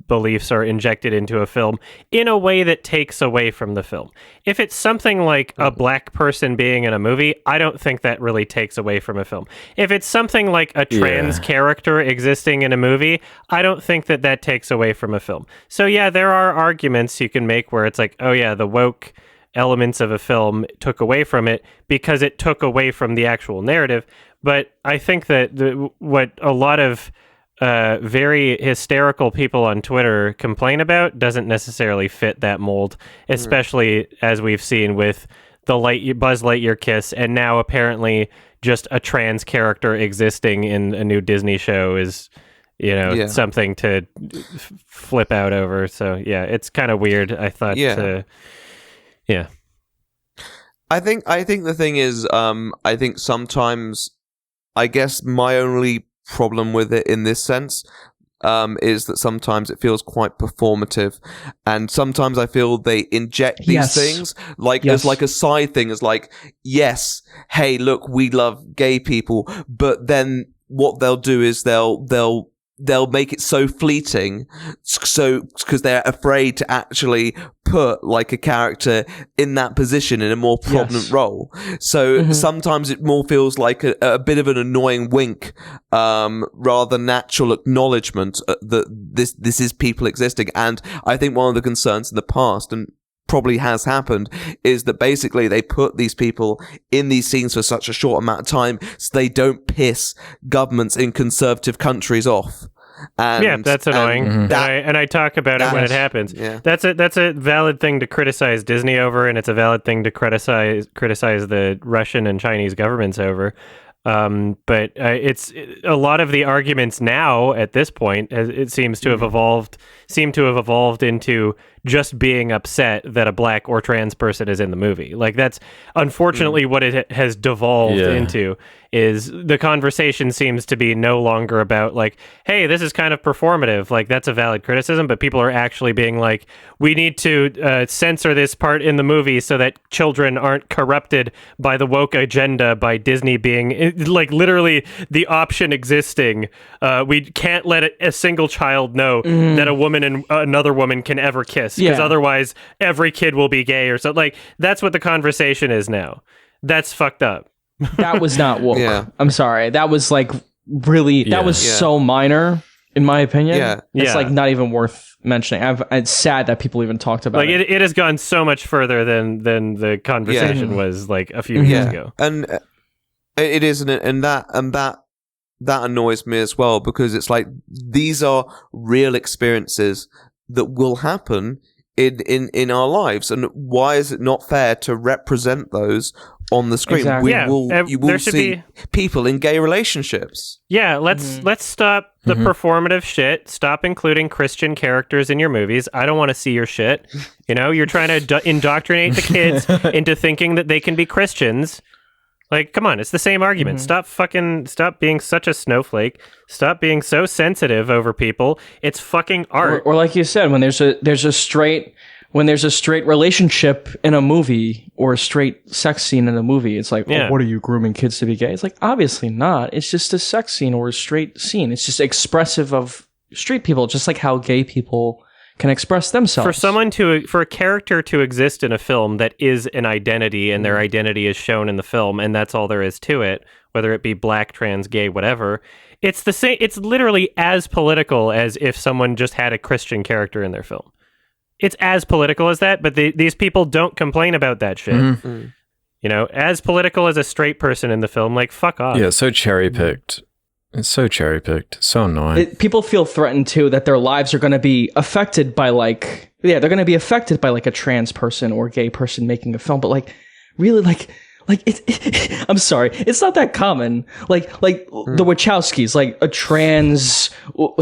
beliefs are injected into a film in a way that takes away from the film. If it's something like a black person being in a movie, I don't think that really takes away from a film. If it's something like a trans character existing in a movie, I don't think that takes away from a film. So yeah, there are arguments you can make where it's like, oh yeah, the woke elements of a film took away from it because it took away from the actual narrative. But I think that what a lot of very hysterical people on Twitter complain about doesn't necessarily fit that mold, especially as we've seen with the Buzz Lightyear kiss, and now apparently just a trans character existing in a new Disney show is, something to flip out over. So yeah, it's kind of weird. I thought. Yeah. I think the thing is, I think sometimes, I guess my only problem with it in this sense is that sometimes it feels quite performative, and sometimes I feel they inject these things as like a side thing, as like, yes, hey, look, we love gay people, but then what they'll do is they'll they'll make it so fleeting, so because they're afraid to actually put like a character in that position in a more prominent role. So sometimes it more feels like a bit of an annoying wink, rather than natural acknowledgement that this is people existing. And I think one of the concerns in the past, and probably has happened, is that basically they put these people in these scenes for such a short amount of time so they don't piss governments in conservative countries off. And, that's annoying. And I talk about it when it happens. Yeah. That's a valid thing to criticize Disney over, and it's a valid thing to criticize the Russian and Chinese governments over. But it's a lot of the arguments now at this point, it seems to have evolved into just being upset that a black or trans person is in the movie. Like, that's unfortunately what it has devolved into. Is the conversation seems to be no longer about like, hey, this is kind of performative. Like, that's a valid criticism, but people are actually being like, we need to censor this part in the movie so that children aren't corrupted by the woke agenda, by Disney being like literally the option existing. We can't let a single child know that a woman and another woman can ever kiss, because otherwise every kid will be gay or something. Like, that's what the conversation is now. That's fucked up. That was not woke. I'm sorry. That was like really, that was so minor, in my opinion. It's like not even worth mentioning. It's sad that people even talked about it. It has gone so much further than the conversation was like a few years ago. And it is, and that annoys me as well, because it's like, these are real experiences that will happen in our lives, and why is it not fair to represent those on the screen? Exactly. You will see people in gay relationships. Let's stop the performative shit. Stop including Christian characters in your movies. I don't want to see your shit. You're trying to indoctrinate the kids into thinking that they can be Christians. Like, come on, it's the same argument. Stop being such a snowflake. Stop being so sensitive over people. It's fucking art. Or like you said, when there's a straight relationship in a movie, or a straight sex scene in a movie, it's like, oh, what are you, grooming kids to be gay? It's like, obviously not. It's just a sex scene or a straight scene. It's just expressive of straight people, just like how gay people can express themselves. For a character to exist in a film that is an identity, and their identity is shown in the film, and that's all there is to it, whether it be black, trans, gay, whatever, it's the same. It's literally as political as if someone just had a Christian character in their film. It's as political as that, but these people don't complain about that shit. As political as a straight person in the film, like, fuck off. Yeah, so cherry-picked. It's so cherry-picked. So annoying. People feel threatened, too, that their lives are going to be affected by, like... Yeah, they're going to be affected by, like, a trans person or gay person making a film. But, like, really, I'm sorry. It's not that common. Like the Wachowskis, like, a trans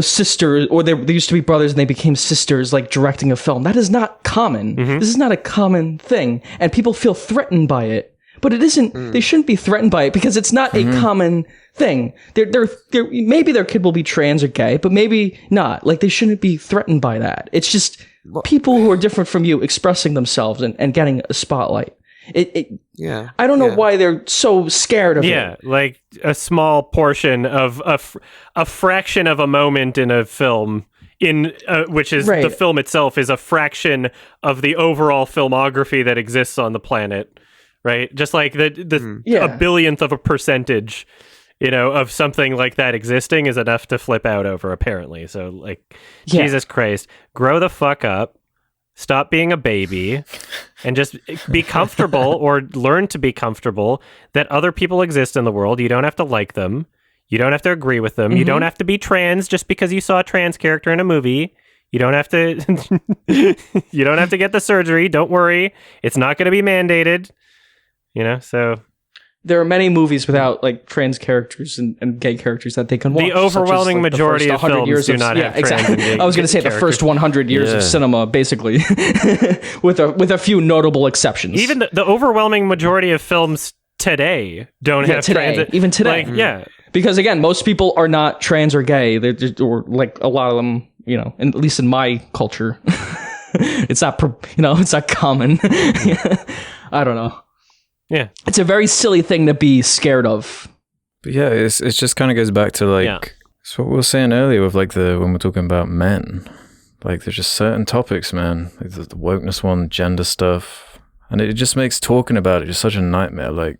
sister... Or they used to be brothers and they became sisters, like, directing a film. That is not common. This is not a common thing. And people feel threatened by it. But it isn't. They shouldn't be threatened by it, because it's not a common thing. They're maybe their kid will be trans or gay, but maybe not. Like, they shouldn't be threatened by that. It's just people who are different from you expressing themselves and getting a spotlight. I don't know why they're so scared of it. Yeah, like a small portion of a fraction of a moment in a film. Which is the film itself is a fraction of the overall filmography that exists on the planet. Right, just like a billionth of a percentage, of something like that existing is enough to flip out over, apparently. So, like, Jesus Christ, grow the fuck up, stop being a baby, and just be comfortable, or learn to be comfortable that other people exist in the world. You don't have to like them, you don't have to agree with them, you don't have to be trans just because you saw a trans character in a movie. You don't have to. You don't have to get the surgery. Don't worry, it's not going to be mandated. So there are many movies without, like, trans characters and gay characters that they can watch. The overwhelming majority of films do not have trans and gay. I was going to say the first 100 years of cinema, basically, with a few notable exceptions. Even the overwhelming majority of films today don't have trans. Even today, because again, most people are not trans or gay. Or like a lot of them, at least in my culture, it's not it's not common. I don't know. Yeah, it's a very silly thing to be scared of. But yeah, it just kind of goes back to, like, It's what we were saying earlier with like when we're talking about men. Like there's just certain topics, man. Like the wokeness one, gender stuff. And it just makes talking about it just such a nightmare. Like,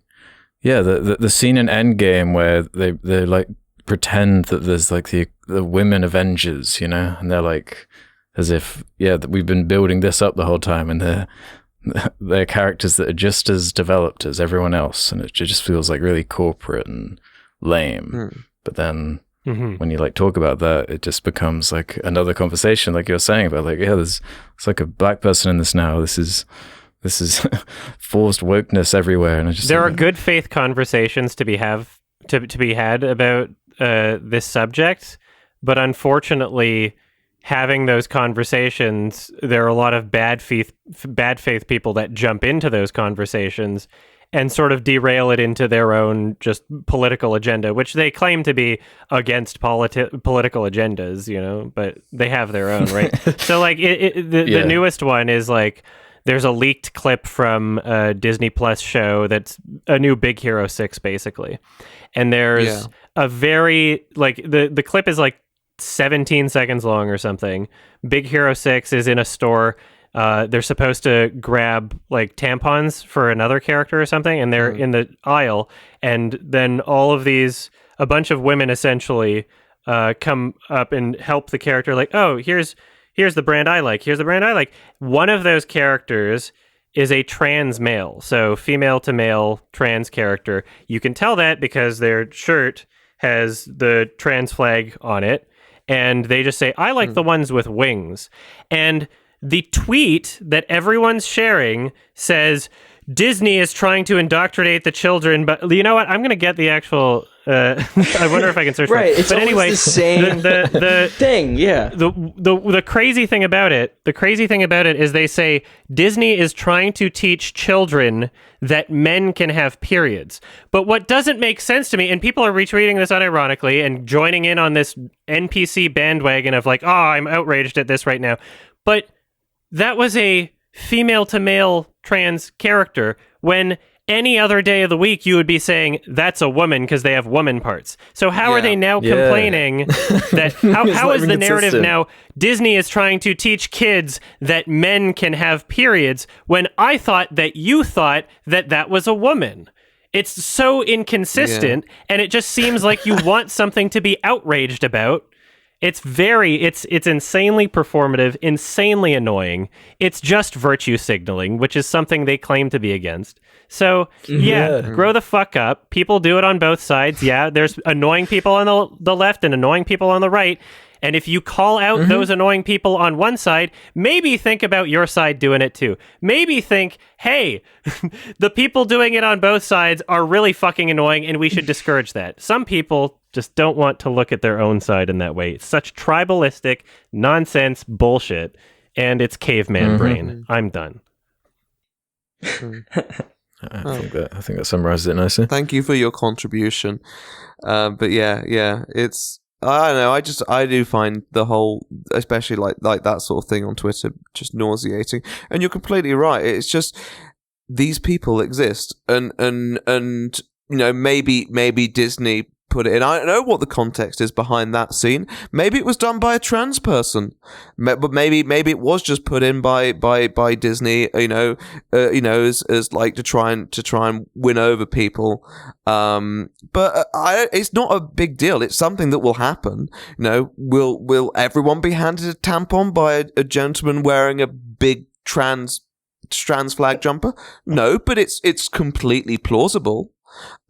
yeah, the scene in Endgame where they like pretend that there's like the women Avengers, you know? And they're like, as if, yeah, that we've been building this up the whole time, and they're characters that are just as developed as everyone else. And it just feels like really corporate and lame. But then when you like talk about that, it just becomes like another conversation, like you're saying about like, yeah, it's like a black person in this now. This is forced wokeness everywhere. And there are good faith conversations to be had about this subject, but unfortunately, having those conversations, there are a lot of bad faith people that jump into those conversations and sort of derail it into their own just political agenda, which they claim to be against political agendas, you know, but they have their own, right? So like the newest one is like, there's a leaked clip from a Disney Plus show that's a new Big Hero 6, basically. And there's a very, like, the clip is like 17 seconds long or something. Big Hero 6 is in a store. They're supposed to grab like tampons for another character or something, and they're in the aisle. And then a bunch of women essentially come up and help the character, like, oh, here's the brand I like. Here's the brand I like. One of those characters is a trans male. So female to male trans character. You can tell that because their shirt has the trans flag on it. And they just say, I like the ones with wings. And the tweet that everyone's sharing says, Disney is trying to indoctrinate the children, but you know what? I'm going to get the actual... I wonder if I can search for it. It's but anyway, the same the thing, yeah. The crazy thing about it, is they say Disney is trying to teach children that men can have periods. But what doesn't make sense to me, and people are retweeting this unironically and joining in on this NPC bandwagon of like, oh, I'm outraged at this right now. But that was a female to male trans character, when any other day of the week you would be saying that's a woman because they have woman parts. So how are they now complaining that how is the narrative now Disney is trying to teach kids that men can have periods, when I thought that you thought that was a woman? It's so inconsistent, and it just seems like you want something to be outraged about. It's insanely performative, insanely annoying. It's just virtue signaling, which is something they claim to be against. So, grow the fuck up. People do it on both sides. Yeah, there's annoying people on the left and annoying people on the right. And if you call out those annoying people on one side, maybe think about your side doing it too. Maybe think, hey, the people doing it on both sides are really fucking annoying and we should discourage that. Some people just don't want to look at their own side in that way. It's such tribalistic, nonsense bullshit, and it's caveman brain. I'm done. I think that summarizes it nicely. Thank you for your contribution. But yeah, it's... I don't know. I do find the whole, especially like that sort of thing on Twitter, just nauseating. And you're completely right. It's just these people exist, and you know, maybe Disney put it in. I don't know what the context is behind that scene. Maybe it was done by a trans person, but maybe it was just put in by Disney. As like to try and win over people. But it's not a big deal. It's something that will happen. You know, will everyone be handed a tampon by a gentleman wearing a big trans flag jumper? No, but it's completely plausible.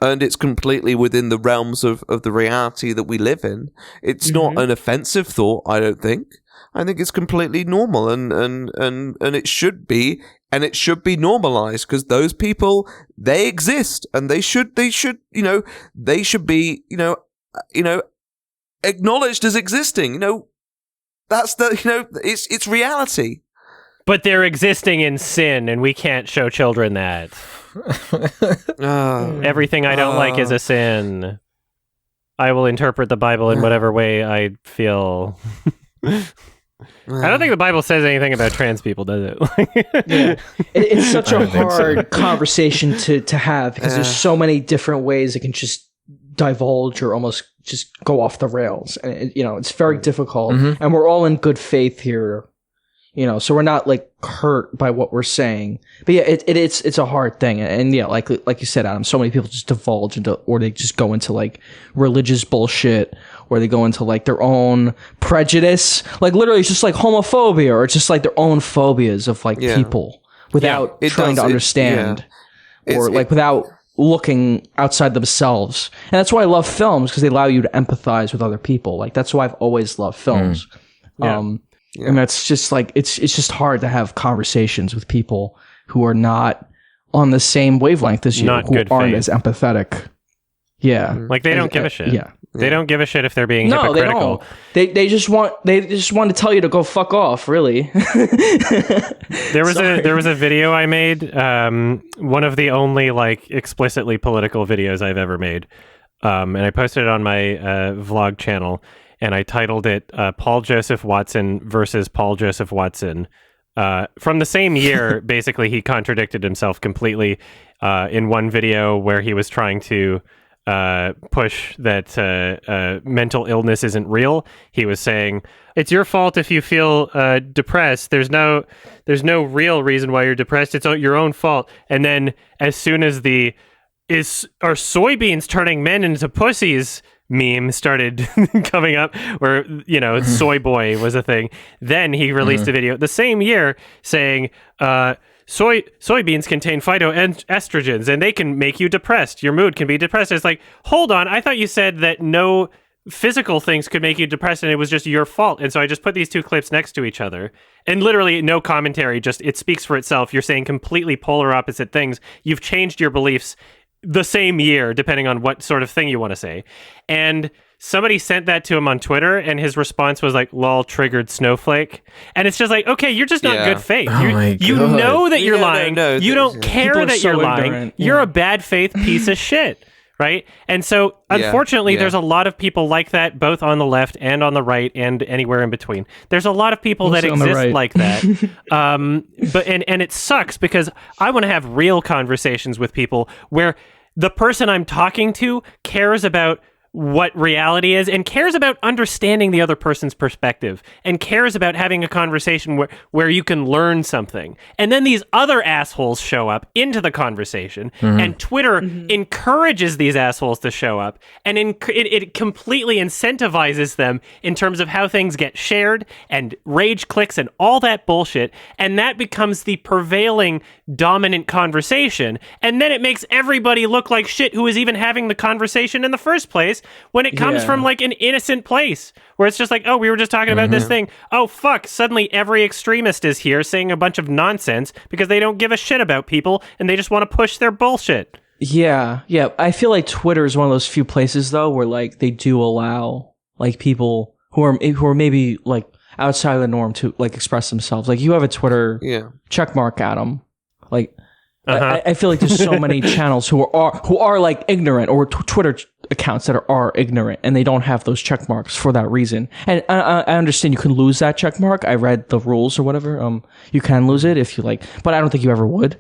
And it's completely within the realms of the reality that we live in. It's not an offensive thought, I don't think. I think it's completely normal, and it should be, and it should be normalized, because those people, they exist, and they should be, acknowledged as existing. You know, that's it's reality. But they're existing in sin, and we can't show children that. Everything I don't like is a sin. I will interpret the Bible in whatever way I feel. I don't think the Bible says anything about trans people, does it? It's such a hard conversation to have, because there's so many different ways it can just divulge or almost just go off the rails. And it's very difficult, and we're all in good faith here, so we're not like hurt by what we're saying. But yeah, it's a hard thing, and yeah, like you said, Adam, so many people just divulge into, or they just go into like religious bullshit, or they go into like their own prejudice, like literally it's just like homophobia, or just like their own phobias of like people without trying to understand, or like without looking outside themselves. And that's why I love films, because they allow you to empathize with other people. Like that's why I've always loved films. And that's just like it's just hard to have conversations with people who are not on the same wavelength as you, who aren't as empathetic. Yeah, like they don't give a shit. Yeah, they don't give a shit if they're being hypocritical. They just want to tell you to go fuck off. Really. There was a video I made, one of the only like explicitly political videos I've ever made, and I posted it on my vlog channel, and I titled it Paul Joseph Watson versus Paul Joseph Watson. From the same year, basically, he contradicted himself completely in one video where he was trying to push that mental illness isn't real. He was saying, it's your fault if you feel depressed. There's no real reason why you're depressed. It's your own fault. And then as soon as are soybeans turning men into pussies meme started coming up, where soy boy was a thing, then he released a video the same year saying soybeans contain phytoestrogens and they can make you depressed. Your mood can be depressed. It's like, hold on, I thought you said that no physical things could make you depressed and it was just your fault. And so I just put these two clips next to each other, and literally no commentary, just it speaks for itself. You're saying completely polar opposite things. You've changed your beliefs the same year, depending on what sort of thing you want to say. And somebody sent that to him on Twitter, and his response was like, lol, triggered snowflake. And it's just like, okay, you're just not good faith. You know that you're lying. You don't care that you're lying. You're a bad faith piece of shit. Right? And so, unfortunately, there's a lot of people like that, both on the left and on the right and anywhere in between. There's a lot of people that exist like that. But it sucks, because I want to have real conversations with people where the person I'm talking to cares about what reality is and cares about understanding the other person's perspective and cares about having a conversation where you can learn something. And then these other assholes show up into the conversation, and Twitter encourages these assholes to show up, and it completely incentivizes them in terms of how things get shared and rage clicks and all that bullshit. And that becomes the prevailing dominant conversation. And then it makes everybody look like shit who is even having the conversation in the first place, when it comes from like an innocent place where it's just like, oh, we were just talking about this thing. Oh, fuck. Suddenly every extremist is here saying a bunch of nonsense because they don't give a shit about people and they just want to push their bullshit. Yeah. I feel like Twitter is one of those few places, though, where like they do allow like people who are maybe like outside of the norm to like express themselves. Like you have a Twitter check mark, Adam. Like I feel like there's so many channels who are like ignorant, or Twitter accounts that are ignorant, and they don't have those check marks for that reason. And I understand you can lose that check mark. I read the rules or whatever. You can lose it if you like, but I don't think you ever would.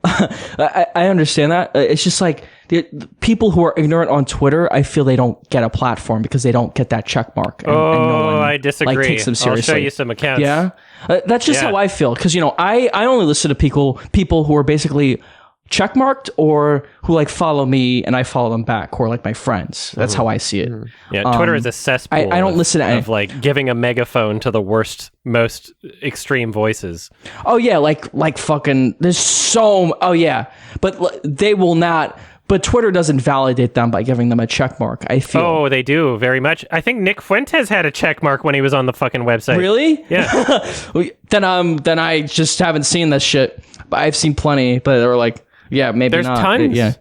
I understand that. It's just like the people who are ignorant on Twitter, I feel they don't get a platform because they don't get that check mark. And no one, I disagree. Like, takes them seriously. I'll show you some accounts. Yeah, that's just how I feel, because I only listen to people who are basically checkmarked or who like follow me and I follow them back, who are like my friends. That's how I see it. Yeah, Twitter is a cesspool. I don't listen to of like giving a megaphone to the worst, most extreme voices. Oh yeah, like fucking. There's so. Oh yeah, but they will not. But Twitter doesn't validate them by giving them a check mark, I feel. Oh, they do, very much. I think Nick Fuentes had a check mark when he was on the fucking website. Really? Yeah. Then I just haven't seen this shit. But I've seen plenty, but they're like, yeah, maybe there's not. Tons. Yeah,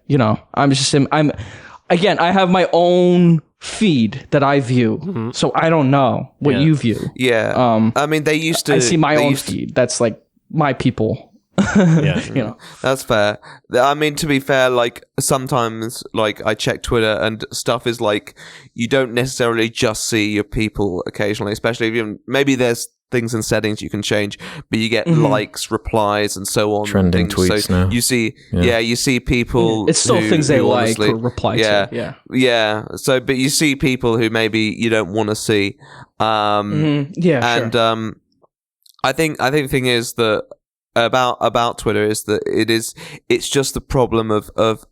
I have my own feed that I view, so I don't know what you view. Yeah. I mean, they used to. I see my own feed. That's like my people. That's fair. I mean, to be fair, like sometimes like I check Twitter and stuff is like you don't necessarily just see your people occasionally, especially if maybe there's things and settings you can change, but you get likes, replies, and so on. Trending tweets now. You see, you see people. It's still things they like or reply to. Yeah. So, but you see people who maybe you don't want to see. And I think the thing is that about Twitter is that it's just the problem of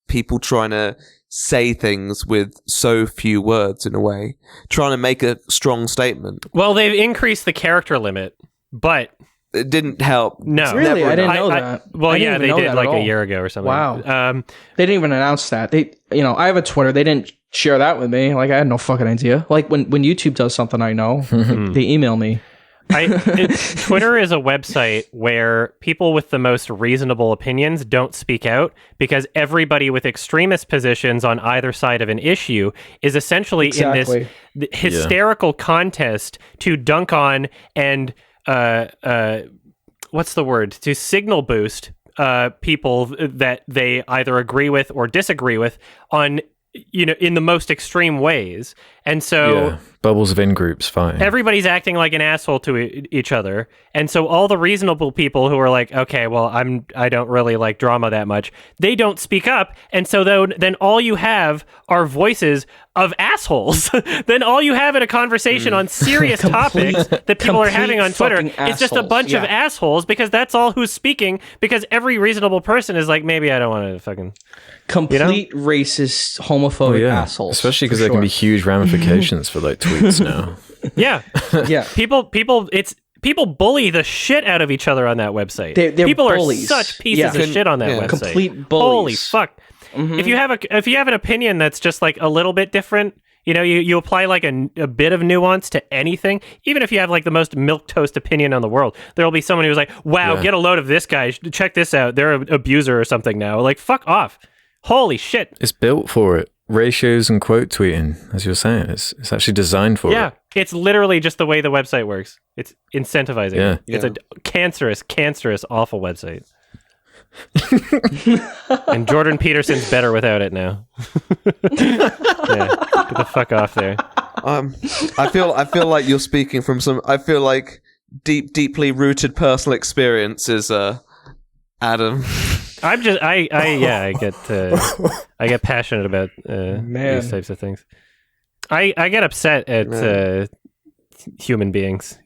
people trying to say things with so few words, in a way, trying to make a strong statement. Well, they've increased the character limit, but it didn't help. No, really, I didn't know that. Well, they did like a year ago or something. Wow, they didn't even announce that. I have a Twitter. They didn't share that with me. Like, I had no fucking idea. Like, when YouTube does something I know, they email me. Twitter is a website where people with the most reasonable opinions don't speak out, because everybody with extremist positions on either side of an issue is essentially in this hysterical contest to dunk on and what's the word? To signal boost people that they either agree with or disagree with on, in the most extreme ways. And so bubbles of in-groups, fine. Everybody's acting like an asshole to each other. And so all the reasonable people who are like, okay, well, I don't really like drama that much, they don't speak up. And so then all you have are voices of assholes. Then all you have in a conversation on serious topics that people are having on Twitter is just a bunch of assholes, because that's all who's speaking, because every reasonable person is like, maybe I don't want to fucking... Complete racist, homophobic assholes. Especially because there can be huge ramifications for like tweets now. Yeah. People bully the shit out of each other on that website. They're people bullies. Are such pieces of shit on that website. Complete bullies. Holy fuck. Mm-hmm. If you have an opinion that's just like a little bit different, you apply like a bit of nuance to anything, even if you have like the most milquetoast opinion in the world, there'll be someone who's like, wow, get a load of this guy. Check this out. They're an abuser or something now. Like, fuck off. Holy shit. It's built for it. Ratios and quote tweeting, as you're saying. It's actually designed for it. Yeah. It's literally just the way the website works. It's incentivizing. Yeah. It's a cancerous, awful website. And Jordan Peterson's better without it now. Get the fuck off there. I feel like you're speaking from deeply rooted personal experiences, Adam. I get passionate about these types of things. I get upset at human beings,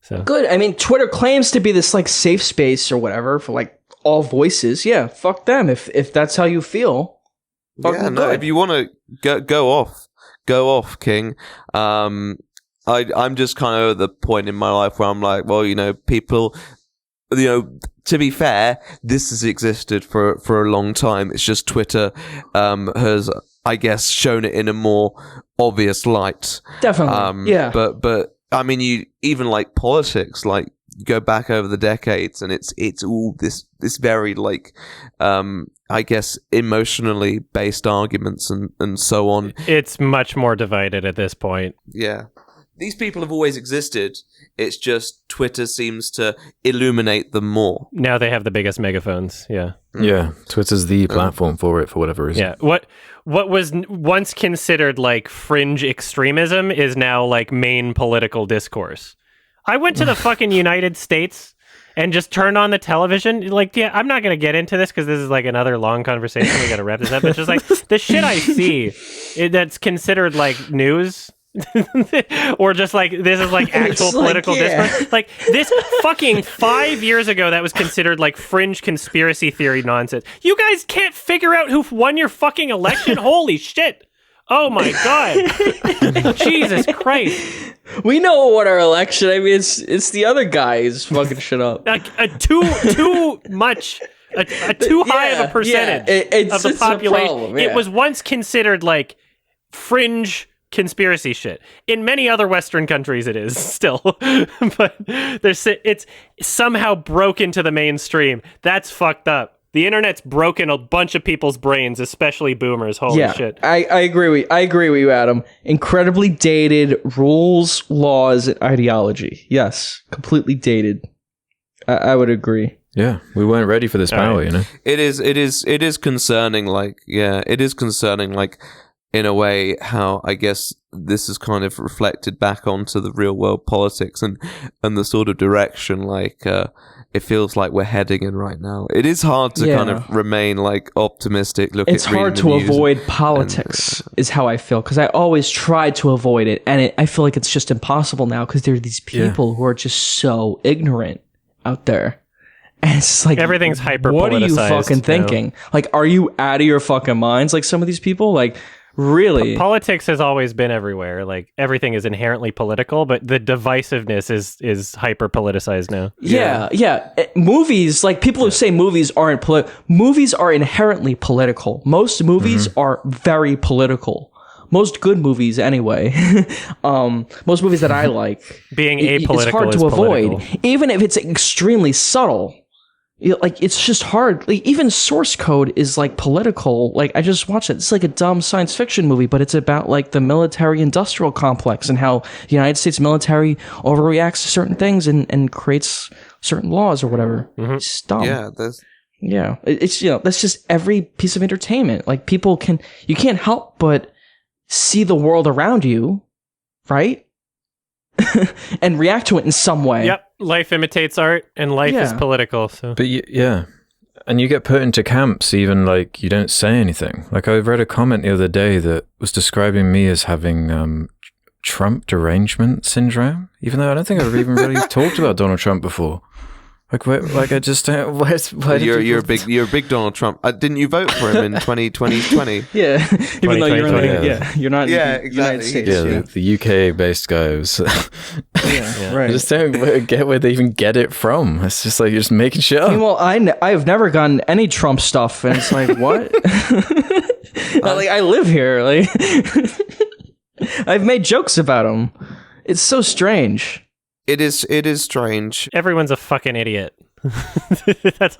So good. I mean, Twitter claims to be this like safe space or whatever for like all voices. Yeah, fuck them. If that's how you feel. If you want to go off, King. I'm just kind of at the point in my life where I'm like, well, people, to be fair, this has existed for a long time. It's just Twitter has, I guess, shown it in a more obvious light. Definitely, yeah. But I mean, you even like politics, like go back over the decades, and it's all this very like, I guess, emotionally based arguments and so on. It's much more divided at this point. Yeah. These people have always existed. It's just Twitter seems to illuminate them more. Now they have the biggest megaphones. Yeah. Yeah. Twitter's the platform for it, for whatever reason. Yeah. What was once considered like fringe extremism is now like main political discourse. I went to the fucking United States and just turned on the television. Like, yeah, I'm not going to get into this because this is like another long conversation. We got to wrap this up. But just like the shit I see that's considered like news. Or just like this is like actual political discourse. Like this fucking 5 years ago that was considered like fringe conspiracy theory nonsense. You guys can't figure out who won your fucking election? Holy shit. Oh my god. Jesus Christ. We know what our election. I mean, it's the other guy who's fucking shit up. Like too much. Too high of a percentage of the population. Problem, It was once considered like fringe conspiracy shit. In many other Western countries it is still. But it's somehow broke into the mainstream. That's fucked up. The internet's broken a bunch of people's brains, especially boomers. Holy shit. I agree with you, Adam. Incredibly dated rules, laws, and ideology. Yes, completely dated. I would agree. Yeah, we weren't ready for this power, It is concerning, it is concerning, in a way, how I guess this is kind of reflected back onto the real world politics and the sort of direction it feels like we're heading in right now. It is hard to kind of remain like optimistic. It's hard to avoid politics, is how I feel, because I always try to avoid it, and I feel like it's just impossible now because there are these people who are just so ignorant out there. And it's like, everything's hyper politicized. What are you fucking thinking? Like, are you out of your fucking minds? Like some of these people, like, really? Politics has always been everywhere. Like, everything is inherently political, but the divisiveness is hyper politicized now. Yeah. Movies, like, people who say movies aren't movies are inherently political. Most movies are very political. Most good movies, anyway. Most movies that I like. Being apolitical it's hard to avoid, political. even if it's extremely subtle. Like, it's just hard. Like, even Source Code is like political. Like, I just watched it. It's like a dumb science fiction movie, but it's about like the military industrial complex and how the United States military overreacts to certain things and creates certain laws or whatever. It's dumb. Yeah, it's that's just every piece of entertainment. Like, you can't help but see the world around you, right? And react to it in some way. Yep. Life imitates art, and life is political. So, but and you get put into camps, even like you don't say anything. Like, I read a comment the other day that was describing me as having Trump derangement syndrome, even though I don't think I've even really talked about Donald Trump before. Like, I just don't. You're a big Donald Trump. Didn't you vote for him in 2020? Yeah, even though you're you're not. Yeah, in the United States. Yeah, the UK based guy was. Right. I just don't get where they even get it from. It's just like you're just making shit up. Well, I've never gotten any Trump stuff, and it's like, what? Like, I live here. Like, I've made jokes about him. It's so strange. It is strange. Everyone's a fucking idiot. That's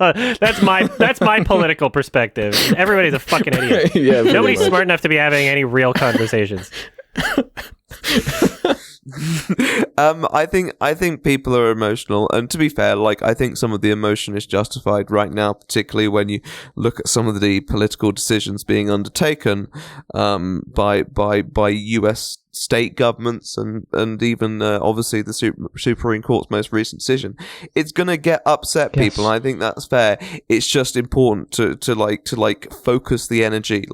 my political perspective. Everybody's a fucking idiot. Yeah, nobody's smart enough to be having any real conversations. I think people are emotional, and to be fair, like, I think some of the emotion is justified right now, particularly when you look at some of the political decisions being undertaken by US state governments and even obviously the Supreme Court's most recent decision. It's gonna get upset people, and I think that's fair. It's just important to focus the energy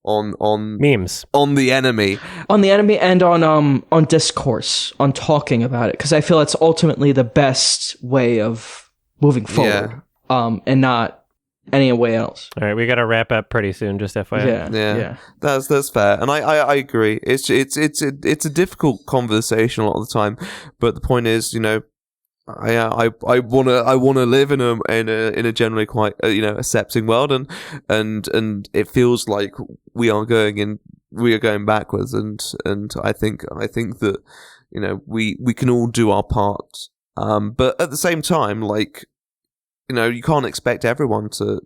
on memes, on the enemy, and on discourse, on talking about it, because I feel it's ultimately the best way of moving forward, and not any way else. All right, we got to wrap up pretty soon. Just FYI. Yeah. That's fair, and I agree. It's a difficult conversation a lot of the time, but the point is, I wanna live in a generally quite accepting world, and it feels like we are going backwards, and I think that we can all do our part, but at the same time, like, you can't expect everyone to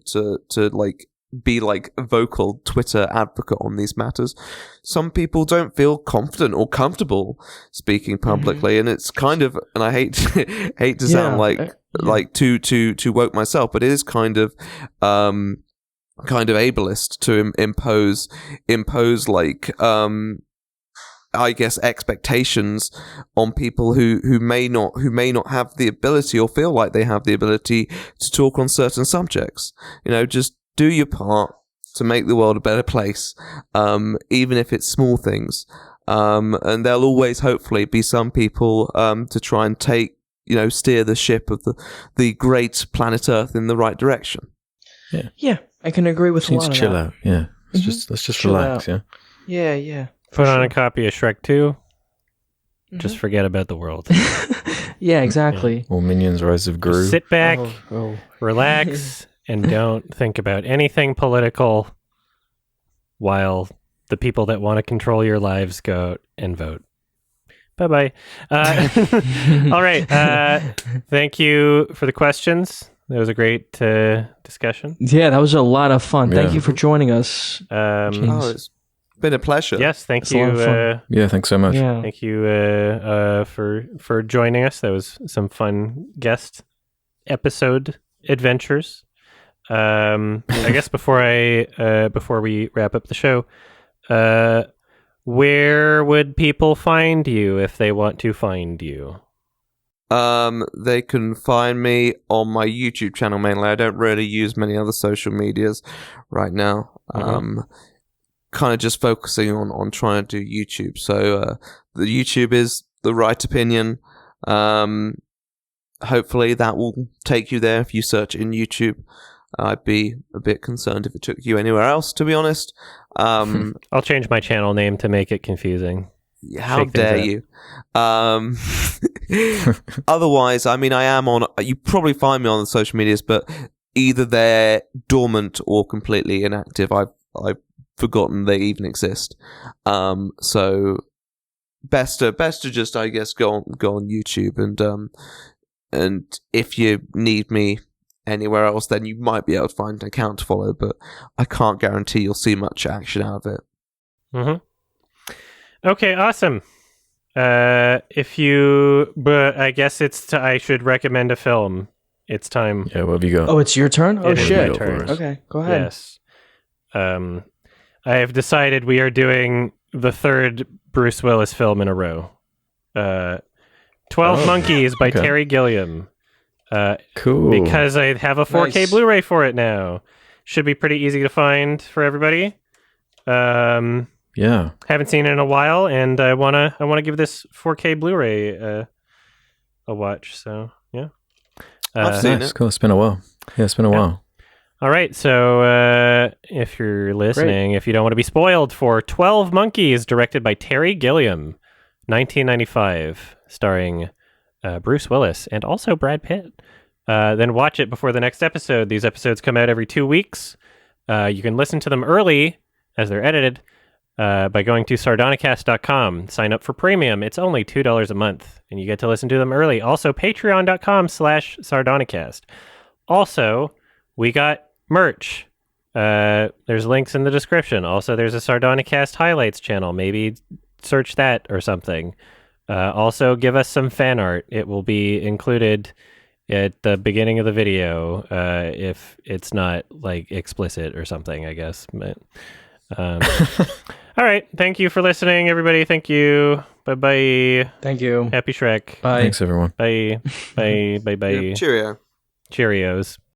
like be like a vocal Twitter advocate on these matters. Some people don't feel confident or comfortable speaking publicly, and it's kind of, and I hate to sound like too woke myself, but it is kind of ableist to impose like I guess expectations on people who may not have the ability or feel like they have the ability to talk on certain subjects. Just do your part to make the world a better place, even if it's small things. And there'll always hopefully be some people to try and steer the ship of the great planet Earth in the right direction. Yeah, I can agree with a lot of that. Chill out. Yeah, let's just Chill relax. out. Yeah. Put on a copy of Shrek 2. Just forget about the world. Yeah, exactly. Or Minions Rise of Gru. Sit back, relax, and don't think about anything political while the people that want to control your lives go and vote. Bye-bye. All right. Thank you for the questions. That was a great discussion. Yeah, that was a lot of fun. Yeah. Thank you for joining us. It's been a pleasure. Yes, thank you. Yeah, thanks so much. Yeah. Thank you for joining us. That was some fun guest episode adventures. I guess before we wrap up the show, where would people find you if they want to find you? They can find me on my YouTube channel mainly. I don't really use many other social medias right now. Kind of just focusing on trying to do YouTube. So the YouTube is The Right Opinion. Hopefully that will take you there if you search in YouTube. I'd be a bit concerned if it took you anywhere else, to be honest. I'll change my channel name to make it confusing. How dare you? Otherwise, I mean, I am on. You probably find me on the social medias, but either they're dormant or completely inactive. I've forgotten they even exist. So best to just, I guess, go on YouTube, and if you need me anywhere else, then you might be able to find an account to follow. But I can't guarantee you'll see much action out of it. Okay, awesome. But I guess I should recommend a film. It's time. Yeah, where have you got? Oh, it's your turn? Oh, shit. Turn. Okay, go ahead. Yes. I have decided we are doing the third Bruce Willis film in a row. 12 Monkeys by Terry Gilliam. Cool. Because I have a 4K Nice. Blu-ray for it now. Should be pretty easy to find for everybody. Yeah. Haven't seen it in a while, and I wanna give this 4K Blu-ray a watch. So yeah, I've seen Nice, it. cool. It's been a while. Yeah, it's been a while. All right, so if you're listening, if you don't want to be spoiled for 12 Monkeys, directed by Terry Gilliam, 1995, starring Bruce Willis and also Brad Pitt, then watch it before the next episode. These episodes come out every 2 weeks. You can listen to them early as they're edited by going to Sardonicast.com. Sign up for premium. It's only $2 a month, and you get to listen to them early. Also, patreon.com/Sardonicast. Also, we got merch. There's links in the description. Also, there's a Sardonicast highlights channel. Maybe search that or something. Also, give us some fan art. It will be included at the beginning of the video if it's not like explicit or something, I guess. But all right. Thank you for listening, everybody. Thank you. Bye-bye. Thank you. Happy Shrek. Bye. Thanks, everyone. Bye. Bye. Bye. Bye. Yeah, cheerio. Cheerios.